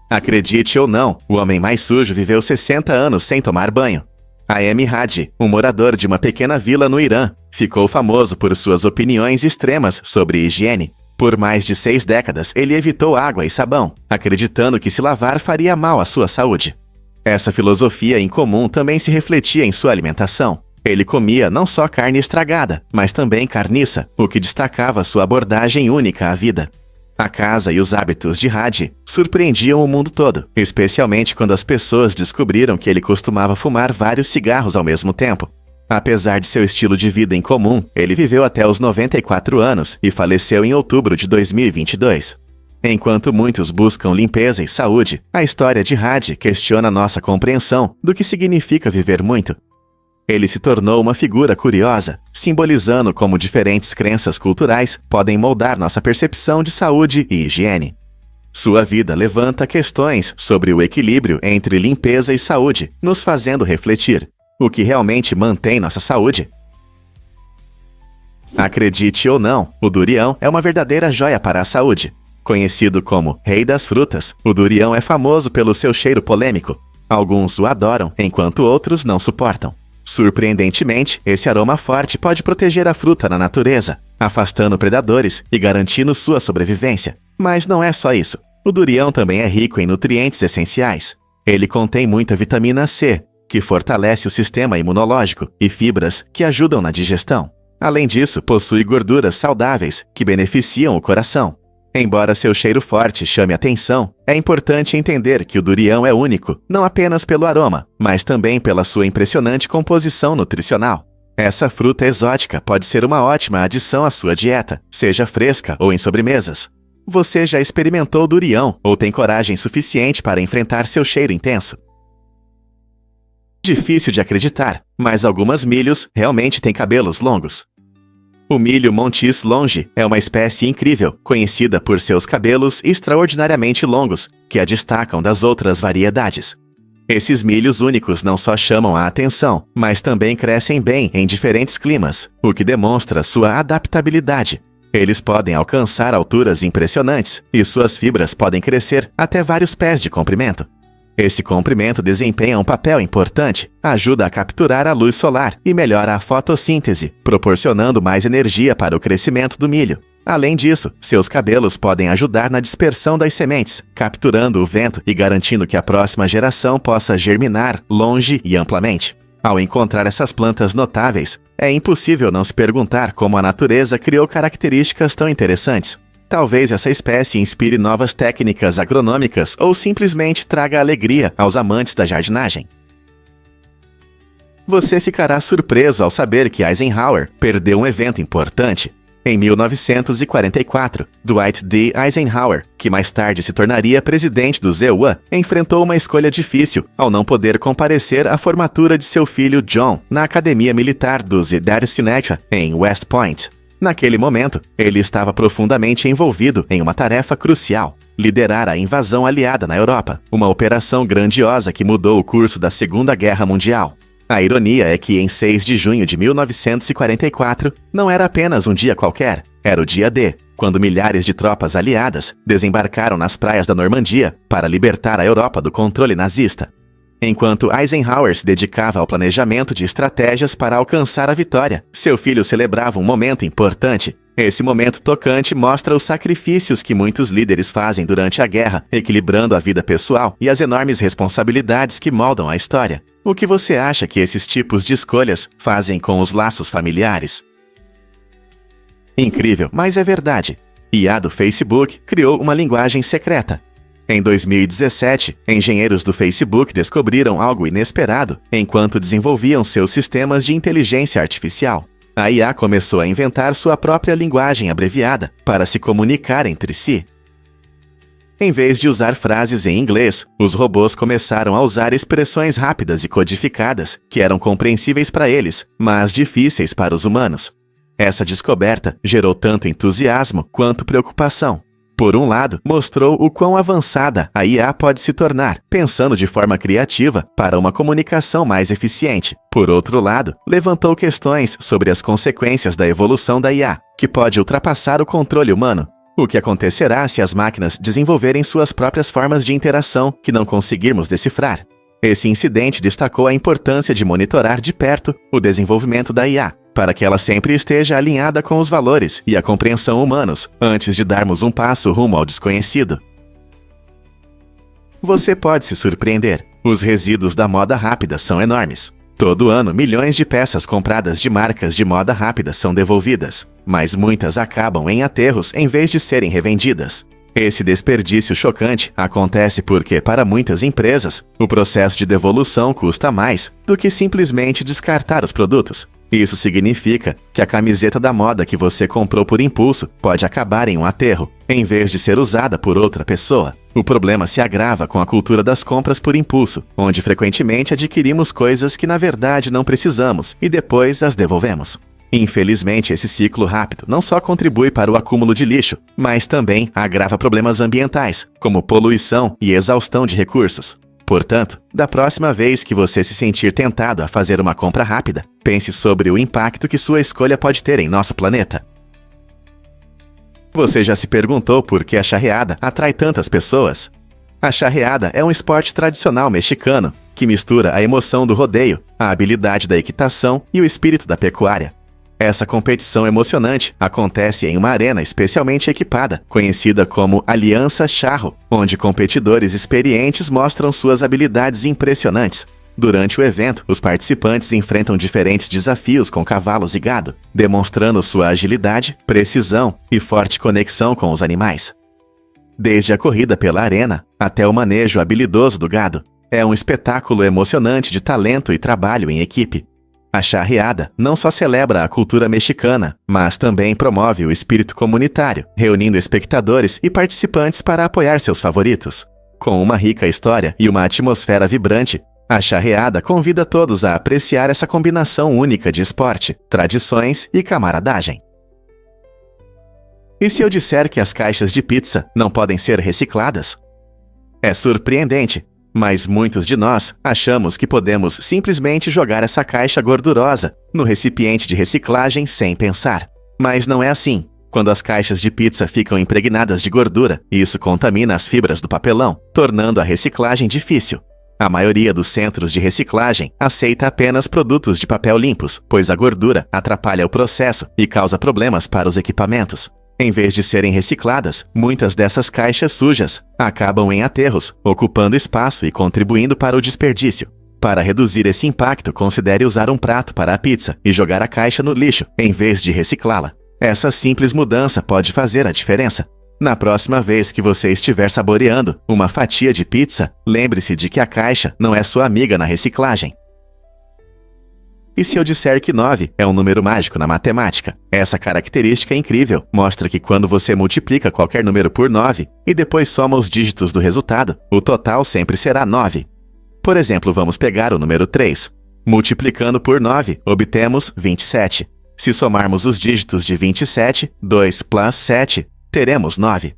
Acredite ou não, o homem mais sujo viveu 60 anos sem tomar banho. Aemi Hadji, um morador de uma pequena vila no Irã, ficou famoso por suas opiniões extremas sobre higiene. Por mais de 6 décadas, ele evitou água e sabão, acreditando que se lavar faria mal à sua saúde. Essa filosofia incomum também se refletia em sua alimentação. Ele comia não só carne estragada, mas também carniça, o que destacava sua abordagem única à vida. A casa e os hábitos de Hadji surpreendiam o mundo todo, especialmente quando as pessoas descobriram que ele costumava fumar vários cigarros ao mesmo tempo. Apesar de seu estilo de vida incomum, ele viveu até os 94 anos e faleceu em outubro de 2022. Enquanto muitos buscam limpeza e saúde, a história de Hadji questiona nossa compreensão do que significa viver muito. Ele se tornou uma figura curiosa, simbolizando como diferentes crenças culturais podem moldar nossa percepção de saúde e higiene. Sua vida levanta questões sobre o equilíbrio entre limpeza e saúde, nos fazendo refletir: o que realmente mantém nossa saúde? Acredite ou não, o durião é uma verdadeira joia para a saúde. Conhecido como Rei das Frutas, o durião é famoso pelo seu cheiro polêmico. Alguns o adoram, enquanto outros não suportam. Surpreendentemente, esse aroma forte pode proteger a fruta na natureza, afastando predadores e garantindo sua sobrevivência. Mas não é só isso. O durião também é rico em nutrientes essenciais. Ele contém muita vitamina C, que fortalece o sistema imunológico, e fibras, que ajudam na digestão. Além disso, possui gorduras saudáveis, que beneficiam o coração. Embora seu cheiro forte chame atenção, é importante entender que o durião é único, não apenas pelo aroma, mas também pela sua impressionante composição nutricional. Essa fruta exótica pode ser uma ótima adição à sua dieta, seja fresca ou em sobremesas. Você já experimentou durião ou tem coragem suficiente para enfrentar seu cheiro intenso? Difícil de acreditar, mas algumas milhos realmente têm cabelos longos. O milho Montis longi é uma espécie incrível, conhecida por seus cabelos extraordinariamente longos, que a destacam das outras variedades. Esses milhos únicos não só chamam a atenção, mas também crescem bem em diferentes climas, o que demonstra sua adaptabilidade. Eles podem alcançar alturas impressionantes, e suas fibras podem crescer até vários pés de comprimento. Esse comprimento desempenha um papel importante, ajuda a capturar a luz solar e melhora a fotossíntese, proporcionando mais energia para o crescimento do milho. Além disso, seus cabelos podem ajudar na dispersão das sementes, capturando o vento e garantindo que a próxima geração possa germinar longe e amplamente. Ao encontrar essas plantas notáveis, é impossível não se perguntar como a natureza criou características tão interessantes. Talvez essa espécie inspire novas técnicas agronômicas ou simplesmente traga alegria aos amantes da jardinagem. Você ficará surpreso ao saber que Eisenhower perdeu um evento importante. Em 1944, Dwight D. Eisenhower, que mais tarde se tornaria presidente do ZEUA, enfrentou uma escolha difícil ao não poder comparecer à formatura de seu filho John na Academia Militar do Zidarskyne em West Point. Naquele momento, ele estava profundamente envolvido em uma tarefa crucial: liderar a invasão aliada na Europa, uma operação grandiosa que mudou o curso da Segunda Guerra Mundial. A ironia é que em 6 de junho de 1944, não era apenas um dia qualquer, era o dia D, quando milhares de tropas aliadas desembarcaram nas praias da Normandia para libertar a Europa do controle nazista. Enquanto Eisenhower se dedicava ao planejamento de estratégias para alcançar a vitória, seu filho celebrava um momento importante. Esse momento tocante mostra os sacrifícios que muitos líderes fazem durante a guerra, equilibrando a vida pessoal e as enormes responsabilidades que moldam a história. O que você acha que esses tipos de escolhas fazem com os laços familiares? Incrível, mas é verdade. IA do Facebook criou uma linguagem secreta. Em 2017, engenheiros do Facebook descobriram algo inesperado enquanto desenvolviam seus sistemas de inteligência artificial. A IA começou a inventar sua própria linguagem abreviada para se comunicar entre si. Em vez de usar frases em inglês, os robôs começaram a usar expressões rápidas e codificadas que eram compreensíveis para eles, mas difíceis para os humanos. Essa descoberta gerou tanto entusiasmo quanto preocupação. Por um lado, mostrou o quão avançada a IA pode se tornar, pensando de forma criativa para uma comunicação mais eficiente. Por outro lado, levantou questões sobre as consequências da evolução da IA, que pode ultrapassar o controle humano. O que acontecerá se as máquinas desenvolverem suas próprias formas de interação que não conseguirmos decifrar? Esse incidente destacou a importância de monitorar de perto o desenvolvimento da IA, para que ela sempre esteja alinhada com os valores e a compreensão humanos, antes de darmos um passo rumo ao desconhecido. Você pode se surpreender. Os resíduos da moda rápida são enormes. Todo ano, milhões de peças compradas de marcas de moda rápida são devolvidas, mas muitas acabam em aterros em vez de serem revendidas. Esse desperdício chocante acontece porque, para muitas empresas, o processo de devolução custa mais do que simplesmente descartar os produtos. Isso significa que a camiseta da moda que você comprou por impulso pode acabar em um aterro, em vez de ser usada por outra pessoa. O problema se agrava com a cultura das compras por impulso, onde frequentemente adquirimos coisas que na verdade não precisamos e depois as devolvemos. Infelizmente, esse ciclo rápido não só contribui para o acúmulo de lixo, mas também agrava problemas ambientais, como poluição e exaustão de recursos. Portanto, da próxima vez que você se sentir tentado a fazer uma compra rápida, pense sobre o impacto que sua escolha pode ter em nosso planeta. Você já se perguntou por que a charreada atrai tantas pessoas? A charreada é um esporte tradicional mexicano que mistura a emoção do rodeio, a habilidade da equitação e o espírito da pecuária. Essa competição emocionante acontece em uma arena especialmente equipada, conhecida como Aliança Charro, onde competidores experientes mostram suas habilidades impressionantes. Durante o evento, os participantes enfrentam diferentes desafios com cavalos e gado, demonstrando sua agilidade, precisão e forte conexão com os animais. Desde a corrida pela arena até o manejo habilidoso do gado, é um espetáculo emocionante de talento e trabalho em equipe. A charreada não só celebra a cultura mexicana, mas também promove o espírito comunitário, reunindo espectadores e participantes para apoiar seus favoritos. Com uma rica história e uma atmosfera vibrante, a charreada convida todos a apreciar essa combinação única de esporte, tradições e camaradagem. E se eu disser que as caixas de pizza não podem ser recicladas? É surpreendente, mas muitos de nós achamos que podemos simplesmente jogar essa caixa gordurosa no recipiente de reciclagem sem pensar. Mas não é assim. Quando as caixas de pizza ficam impregnadas de gordura, isso contamina as fibras do papelão, tornando a reciclagem difícil. A maioria dos centros de reciclagem aceita apenas produtos de papel limpos, pois a gordura atrapalha o processo e causa problemas para os equipamentos. Em vez de serem recicladas, muitas dessas caixas sujas acabam em aterros, ocupando espaço e contribuindo para o desperdício. Para reduzir esse impacto, considere usar um prato para a pizza e jogar a caixa no lixo, em vez de reciclá-la. Essa simples mudança pode fazer a diferença. Na próxima vez que você estiver saboreando uma fatia de pizza, lembre-se de que a caixa não é sua amiga na reciclagem. E se eu disser que 9 é um número mágico na matemática? Essa característica é incrível. Mostra que quando você multiplica qualquer número por 9 e depois soma os dígitos do resultado, o total sempre será 9. Por exemplo, vamos pegar o número 3. Multiplicando por 9, obtemos 27. Se somarmos os dígitos de 27, 2 plus 7, teremos 9.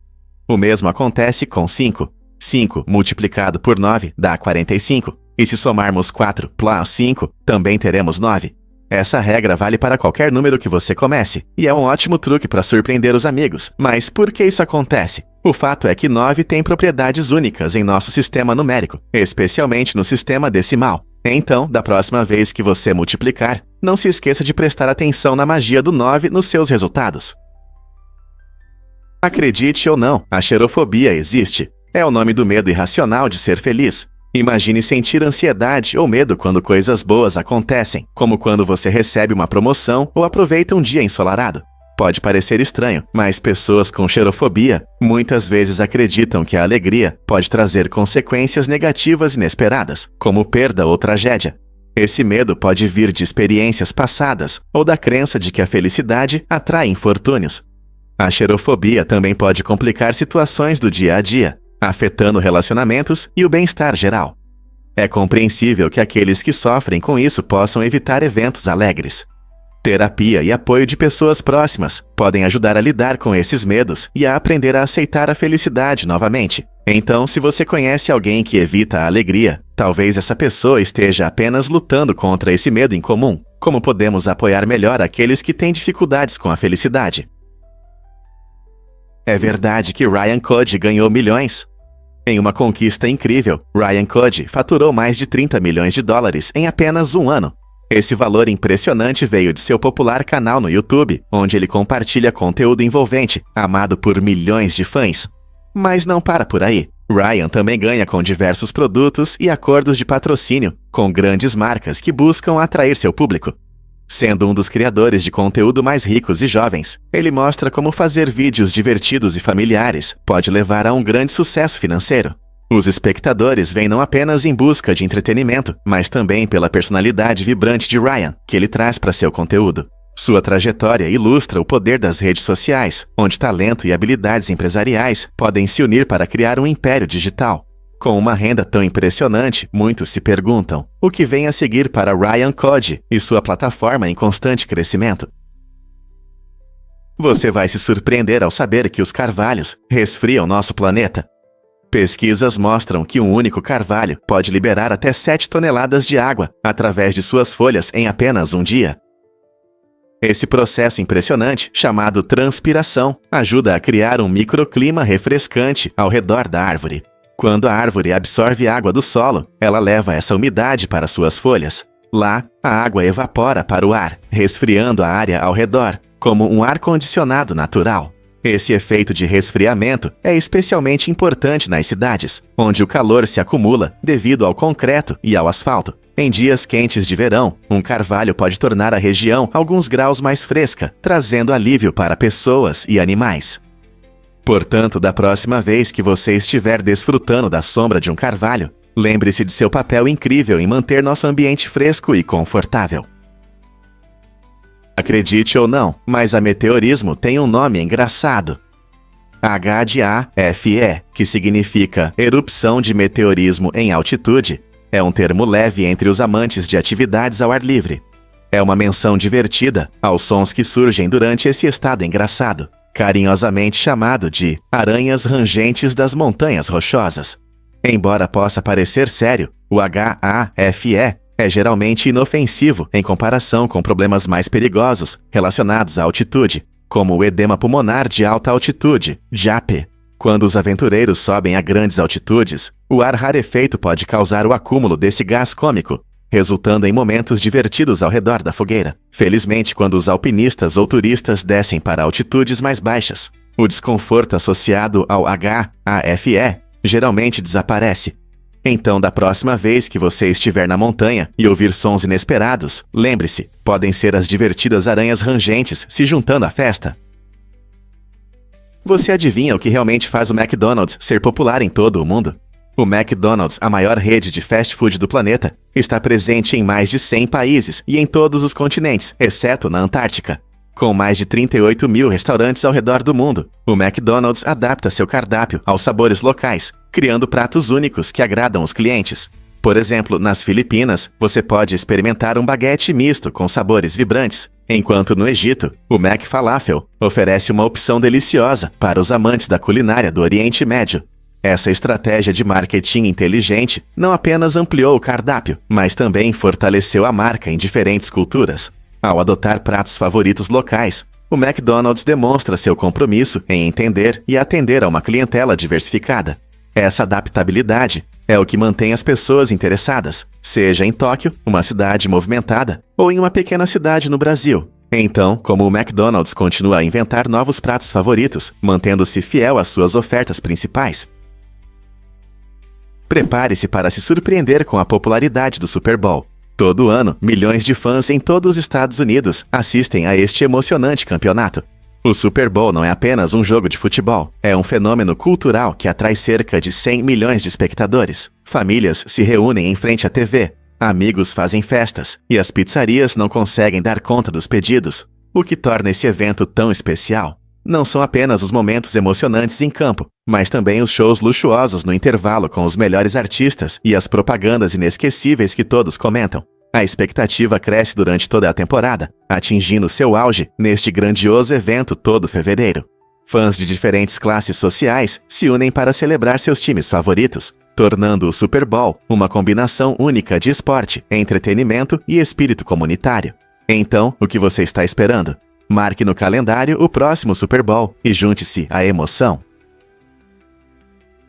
O mesmo acontece com 5. 5 multiplicado por 9 dá 45. E se somarmos 4 plus 5, também teremos 9. Essa regra vale para qualquer número que você comece, e é um ótimo truque para surpreender os amigos. Mas por que isso acontece? O fato é que 9 tem propriedades únicas em nosso sistema numérico, especialmente no sistema decimal. Então, da próxima vez que você multiplicar, não se esqueça de prestar atenção na magia do 9 nos seus resultados. Acredite ou não, a xerofobia existe. É o nome do medo irracional de ser feliz. Imagine sentir ansiedade ou medo quando coisas boas acontecem, como quando você recebe uma promoção ou aproveita um dia ensolarado. Pode parecer estranho, mas pessoas com xerofobia muitas vezes acreditam que a alegria pode trazer consequências negativas inesperadas, como perda ou tragédia. Esse medo pode vir de experiências passadas ou da crença de que a felicidade atrai infortúnios. A xerofobia também pode complicar situações do dia a dia, afetando relacionamentos e o bem-estar geral. É compreensível que aqueles que sofrem com isso possam evitar eventos alegres. Terapia e apoio de pessoas próximas podem ajudar a lidar com esses medos e a aprender a aceitar a felicidade novamente. Então, se você conhece alguém que evita a alegria, talvez essa pessoa esteja apenas lutando contra esse medo em comum. Como podemos apoiar melhor aqueles que têm dificuldades com a felicidade? É verdade que Ryan Cody ganhou milhões? Em uma conquista incrível, Ryan Cody faturou mais de 30 milhões de dólares em apenas um ano. Esse valor impressionante veio de seu popular canal no YouTube, onde ele compartilha conteúdo envolvente, amado por milhões de fãs. Mas não para por aí. Ryan também ganha com diversos produtos e acordos de patrocínio com grandes marcas que buscam atrair seu público. Sendo um dos criadores de conteúdo mais ricos e jovens, ele mostra como fazer vídeos divertidos e familiares pode levar a um grande sucesso financeiro. Os espectadores vêm não apenas em busca de entretenimento, mas também pela personalidade vibrante de Ryan, que ele traz para seu conteúdo. Sua trajetória ilustra o poder das redes sociais, onde talento e habilidades empresariais podem se unir para criar um império digital. Com uma renda tão impressionante, muitos se perguntam: o que vem a seguir para Ryan Cody e sua plataforma em constante crescimento? Você vai se surpreender ao saber que os carvalhos resfriam nosso planeta. Pesquisas mostram que um único carvalho pode liberar até 7 toneladas de água através de suas folhas em apenas um dia. Esse processo impressionante, chamado transpiração, ajuda a criar um microclima refrescante ao redor da árvore. Quando a árvore absorve água do solo, ela leva essa umidade para suas folhas. Lá, a água evapora para o ar, resfriando a área ao redor, como um ar-condicionado natural. Esse efeito de resfriamento é especialmente importante nas cidades, onde o calor se acumula devido ao concreto e ao asfalto. Em dias quentes de verão, um carvalho pode tornar a região alguns graus mais fresca, trazendo alívio para pessoas e animais. Portanto, da próxima vez que você estiver desfrutando da sombra de um carvalho, lembre-se de seu papel incrível em manter nosso ambiente fresco e confortável. Acredite ou não, mas a meteorismo tem um nome engraçado. HDAFE, que significa erupção de meteorismo em altitude, é um termo leve entre os amantes de atividades ao ar livre. É uma menção divertida aos sons que surgem durante esse estado engraçado, carinhosamente chamado de aranhas rangentes das montanhas rochosas. Embora possa parecer sério, o HAFE é geralmente inofensivo em comparação com problemas mais perigosos relacionados à altitude, como o edema pulmonar de alta altitude, JAP. Quando os aventureiros sobem a grandes altitudes, o ar rarefeito pode causar o acúmulo desse gás cômico, resultando em momentos divertidos ao redor da fogueira. Felizmente, quando os alpinistas ou turistas descem para altitudes mais baixas, o desconforto associado ao HAFE geralmente desaparece. Então, da próxima vez que você estiver na montanha e ouvir sons inesperados, lembre-se, podem ser as divertidas aranhas rangentes se juntando à festa. Você adivinha o que realmente faz o McDonald's ser popular em todo o mundo? O McDonald's, a maior rede de fast food do planeta, está presente em mais de 100 países e em todos os continentes, exceto na Antártica. Com mais de 38 mil restaurantes ao redor do mundo, o McDonald's adapta seu cardápio aos sabores locais, criando pratos únicos que agradam os clientes. Por exemplo, nas Filipinas, você pode experimentar um baguete misto com sabores vibrantes, enquanto no Egito, o McFalafel oferece uma opção deliciosa para os amantes da culinária do Oriente Médio. Essa estratégia de marketing inteligente não apenas ampliou o cardápio, mas também fortaleceu a marca em diferentes culturas. Ao adotar pratos favoritos locais, o McDonald's demonstra seu compromisso em entender e atender a uma clientela diversificada. Essa adaptabilidade é o que mantém as pessoas interessadas, seja em Tóquio, uma cidade movimentada, ou em uma pequena cidade no Brasil. Então, como o McDonald's continua a inventar novos pratos favoritos, mantendo-se fiel às suas ofertas principais? Prepare-se para se surpreender com a popularidade do Super Bowl. Todo ano, milhões de fãs em todos os Estados Unidos assistem a este emocionante campeonato. O Super Bowl não é apenas um jogo de futebol, é um fenômeno cultural que atrai cerca de 100 milhões de espectadores. Famílias se reúnem em frente à TV, amigos fazem festas e as pizzarias não conseguem dar conta dos pedidos. O que torna esse evento tão especial não são apenas os momentos emocionantes em campo, mas também os shows luxuosos no intervalo com os melhores artistas e as propagandas inesquecíveis que todos comentam. A expectativa cresce durante toda a temporada, atingindo seu auge neste grandioso evento todo fevereiro. Fãs de diferentes classes sociais se unem para celebrar seus times favoritos, tornando o Super Bowl uma combinação única de esporte, entretenimento e espírito comunitário. Então, o que você está esperando? Marque no calendário o próximo Super Bowl e junte-se à emoção.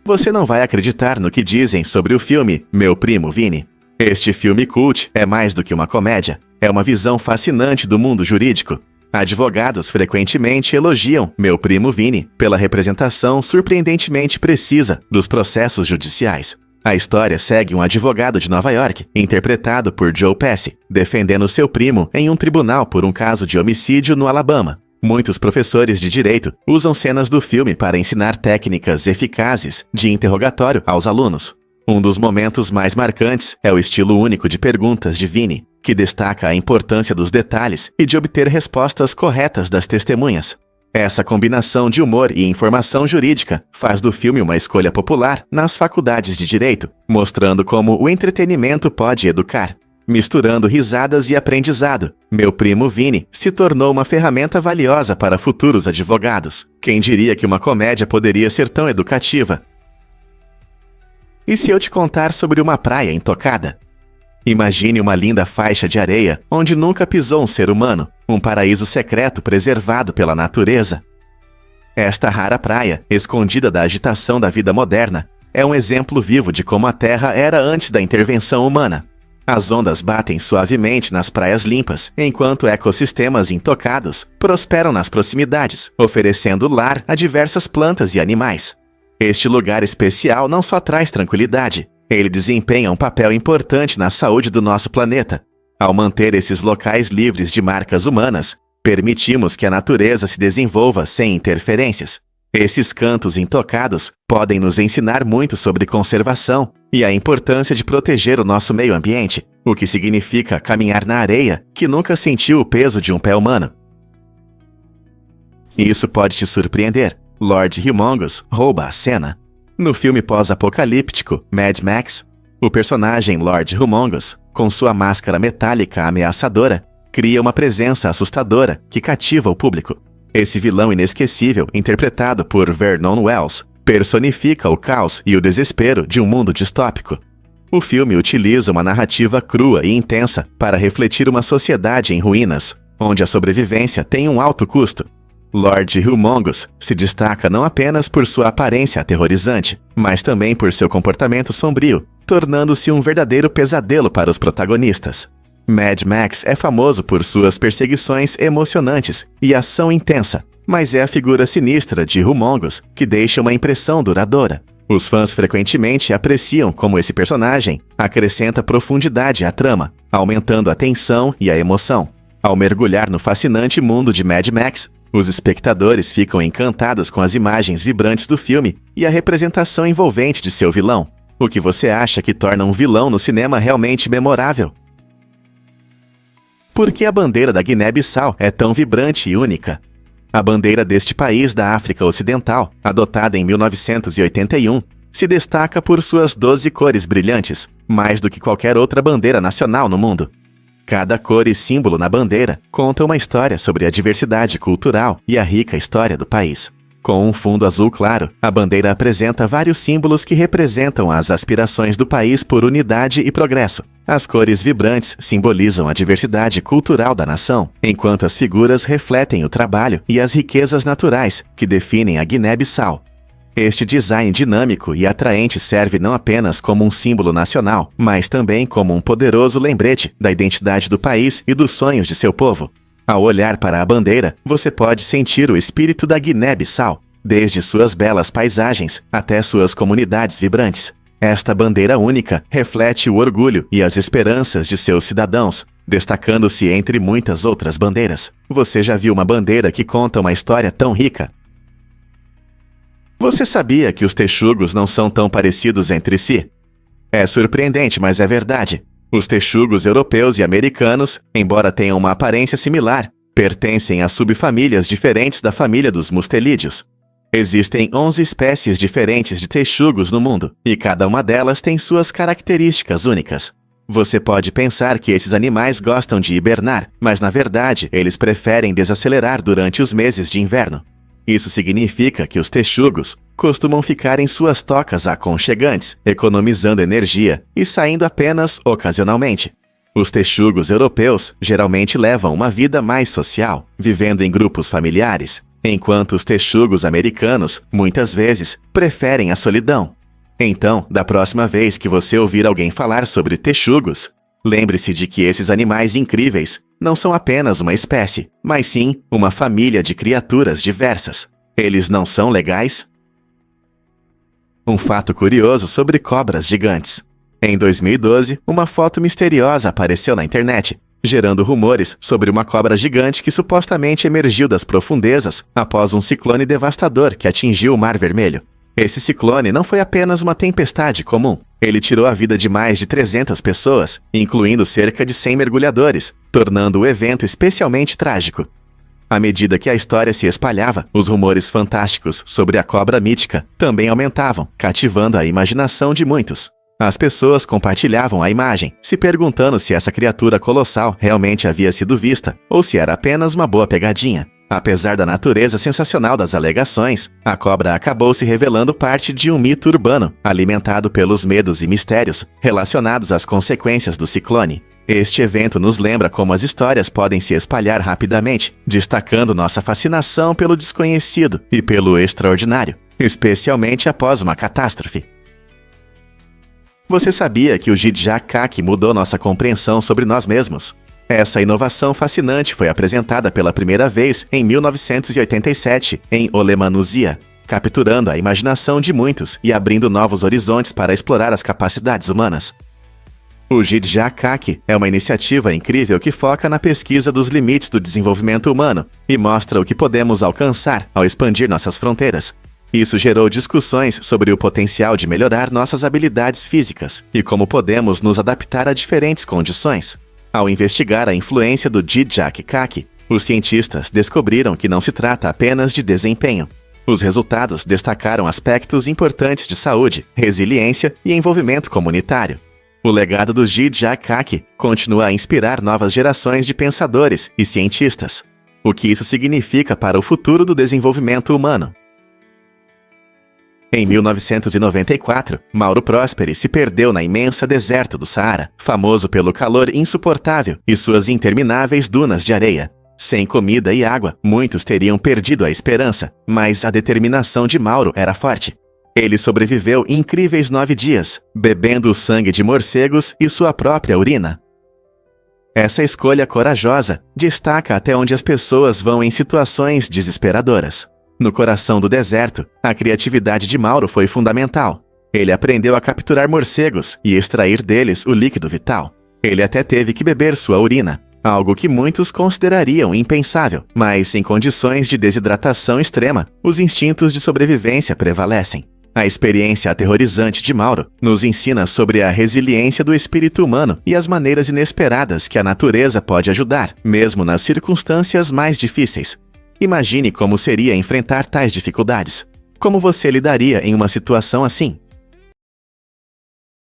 Você não vai acreditar no que dizem sobre o filme Meu Primo Vini. Este filme cult é mais do que uma comédia, é uma visão fascinante do mundo jurídico. Advogados frequentemente elogiam Meu Primo Vini pela representação surpreendentemente precisa dos processos judiciais. A história segue um advogado de Nova York, interpretado por Joe Pesci, defendendo seu primo em um tribunal por um caso de homicídio no Alabama. Muitos professores de direito usam cenas do filme para ensinar técnicas eficazes de interrogatório aos alunos. Um dos momentos mais marcantes é o estilo único de perguntas de Vini, que destaca a importância dos detalhes e de obter respostas corretas das testemunhas. Essa combinação de humor e informação jurídica faz do filme uma escolha popular nas faculdades de direito, mostrando como o entretenimento pode educar. Misturando risadas e aprendizado, Meu Primo Vini se tornou uma ferramenta valiosa para futuros advogados. Quem diria que uma comédia poderia ser tão educativa? E se eu te contar sobre uma praia intocada? Imagine uma linda faixa de areia onde nunca pisou um ser humano, um paraíso secreto preservado pela natureza. Esta rara praia, escondida da agitação da vida moderna, é um exemplo vivo de como a Terra era antes da intervenção humana. As ondas batem suavemente nas praias limpas, enquanto ecossistemas intocados prosperam nas proximidades, oferecendo lar a diversas plantas e animais. Este lugar especial não só traz tranquilidade, ele desempenha um papel importante na saúde do nosso planeta. Ao manter esses locais livres de marcas humanas, permitimos que a natureza se desenvolva sem interferências. Esses cantos intocados podem nos ensinar muito sobre conservação e a importância de proteger o nosso meio ambiente, o que significa caminhar na areia que nunca sentiu o peso de um pé humano. Isso pode te surpreender. Lord Humongous rouba a cena. No filme pós-apocalíptico Mad Max, o personagem Lord Humongous, com sua máscara metálica ameaçadora, cria uma presença assustadora que cativa o público. Esse vilão inesquecível, interpretado por Vernon Wells, personifica o caos e o desespero de um mundo distópico. O filme utiliza uma narrativa crua e intensa para refletir uma sociedade em ruínas, onde a sobrevivência tem um alto custo. Lord Humongous se destaca não apenas por sua aparência aterrorizante, mas também por seu comportamento sombrio, tornando-se um verdadeiro pesadelo para os protagonistas. Mad Max é famoso por suas perseguições emocionantes e ação intensa, mas é a figura sinistra de Humongous que deixa uma impressão duradoura. Os fãs frequentemente apreciam como esse personagem acrescenta profundidade à trama, aumentando a tensão e a emoção. Ao mergulhar no fascinante mundo de Mad Max, os espectadores ficam encantados com as imagens vibrantes do filme e a representação envolvente de seu vilão. O que você acha que torna um vilão no cinema realmente memorável? Por que a bandeira da Guiné-Bissau é tão vibrante e única? A bandeira deste país da África Ocidental, adotada em 1981, se destaca por suas 12 cores brilhantes, mais do que qualquer outra bandeira nacional no mundo. Cada cor e símbolo na bandeira conta uma história sobre a diversidade cultural e a rica história do país. Com um fundo azul claro, a bandeira apresenta vários símbolos que representam as aspirações do país por unidade e progresso. As cores vibrantes simbolizam a diversidade cultural da nação, enquanto as figuras refletem o trabalho e as riquezas naturais que definem a Guiné-Bissau. Este design dinâmico e atraente serve não apenas como um símbolo nacional, mas também como um poderoso lembrete da identidade do país e dos sonhos de seu povo. Ao olhar para a bandeira, você pode sentir o espírito da Guiné-Bissau, desde suas belas paisagens até suas comunidades vibrantes. Esta bandeira única reflete o orgulho e as esperanças de seus cidadãos, destacando-se entre muitas outras bandeiras. Você já viu uma bandeira que conta uma história tão rica? Você sabia que os texugos não são tão parecidos entre si? É surpreendente, mas é verdade. Os texugos europeus e americanos, embora tenham uma aparência similar, pertencem a subfamílias diferentes da família dos mustelídeos. Existem 11 espécies diferentes de texugos no mundo, e cada uma delas tem suas características únicas. Você pode pensar que esses animais gostam de hibernar, mas na verdade eles preferem desacelerar durante os meses de inverno. Isso significa que os texugos costumam ficar em suas tocas aconchegantes, economizando energia e saindo apenas ocasionalmente. Os texugos europeus geralmente levam uma vida mais social, vivendo em grupos familiares, enquanto os texugos americanos, muitas vezes, preferem a solidão. Então, da próxima vez que você ouvir alguém falar sobre texugos, lembre-se de que esses animais incríveis não são apenas uma espécie, mas sim uma família de criaturas diversas. Eles não são legais? Um fato curioso sobre cobras gigantes. Em 2012, uma foto misteriosa apareceu na internet, gerando rumores sobre uma cobra gigante que supostamente emergiu das profundezas após um ciclone devastador que atingiu o Mar Vermelho. Esse ciclone não foi apenas uma tempestade comum. Ele tirou a vida de mais de 300 pessoas, incluindo cerca de 100 mergulhadores, tornando o evento especialmente trágico. À medida que a história se espalhava, os rumores fantásticos sobre a cobra mítica também aumentavam, cativando a imaginação de muitos. As pessoas compartilhavam a imagem, se perguntando se essa criatura colossal realmente havia sido vista ou se era apenas uma boa pegadinha. Apesar da natureza sensacional das alegações, a cobra acabou se revelando parte de um mito urbano, alimentado pelos medos e mistérios relacionados às consequências do ciclone. Este evento nos lembra como as histórias podem se espalhar rapidamente, destacando nossa fascinação pelo desconhecido e pelo extraordinário, especialmente após uma catástrofe. Você sabia que o Jidja-Kaki mudou nossa compreensão sobre nós mesmos? Essa inovação fascinante foi apresentada pela primeira vez em 1987 em Olemanuzia, capturando a imaginação de muitos e abrindo novos horizontes para explorar as capacidades humanas. O Jidja-Kaki é uma iniciativa incrível que foca na pesquisa dos limites do desenvolvimento humano e mostra o que podemos alcançar ao expandir nossas fronteiras. Isso gerou discussões sobre o potencial de melhorar nossas habilidades físicas e como podemos nos adaptar a diferentes condições. Ao investigar a influência do Jidja-Kaki, os cientistas descobriram que não se trata apenas de desempenho. Os resultados destacaram aspectos importantes de saúde, resiliência e envolvimento comunitário. O legado do Jidja-Kaki continua a inspirar novas gerações de pensadores e cientistas. O que isso significa para o futuro do desenvolvimento humano? Em 1994, Mauro Prosperi se perdeu na imensa deserto do Saara, famoso pelo calor insuportável e suas intermináveis dunas de areia. Sem comida e água, muitos teriam perdido a esperança, mas a determinação de Mauro era forte. Ele sobreviveu incríveis 9 dias, bebendo o sangue de morcegos e sua própria urina. Essa escolha corajosa destaca até onde as pessoas vão em situações desesperadoras. No coração do deserto, a criatividade de Mauro foi fundamental. Ele aprendeu a capturar morcegos e extrair deles o líquido vital. Ele até teve que beber sua urina, algo que muitos considerariam impensável, mas em condições de desidratação extrema, os instintos de sobrevivência prevalecem. A experiência aterrorizante de Mauro nos ensina sobre a resiliência do espírito humano e as maneiras inesperadas que a natureza pode ajudar, mesmo nas circunstâncias mais difíceis. Imagine como seria enfrentar tais dificuldades. Como você lidaria em uma situação assim?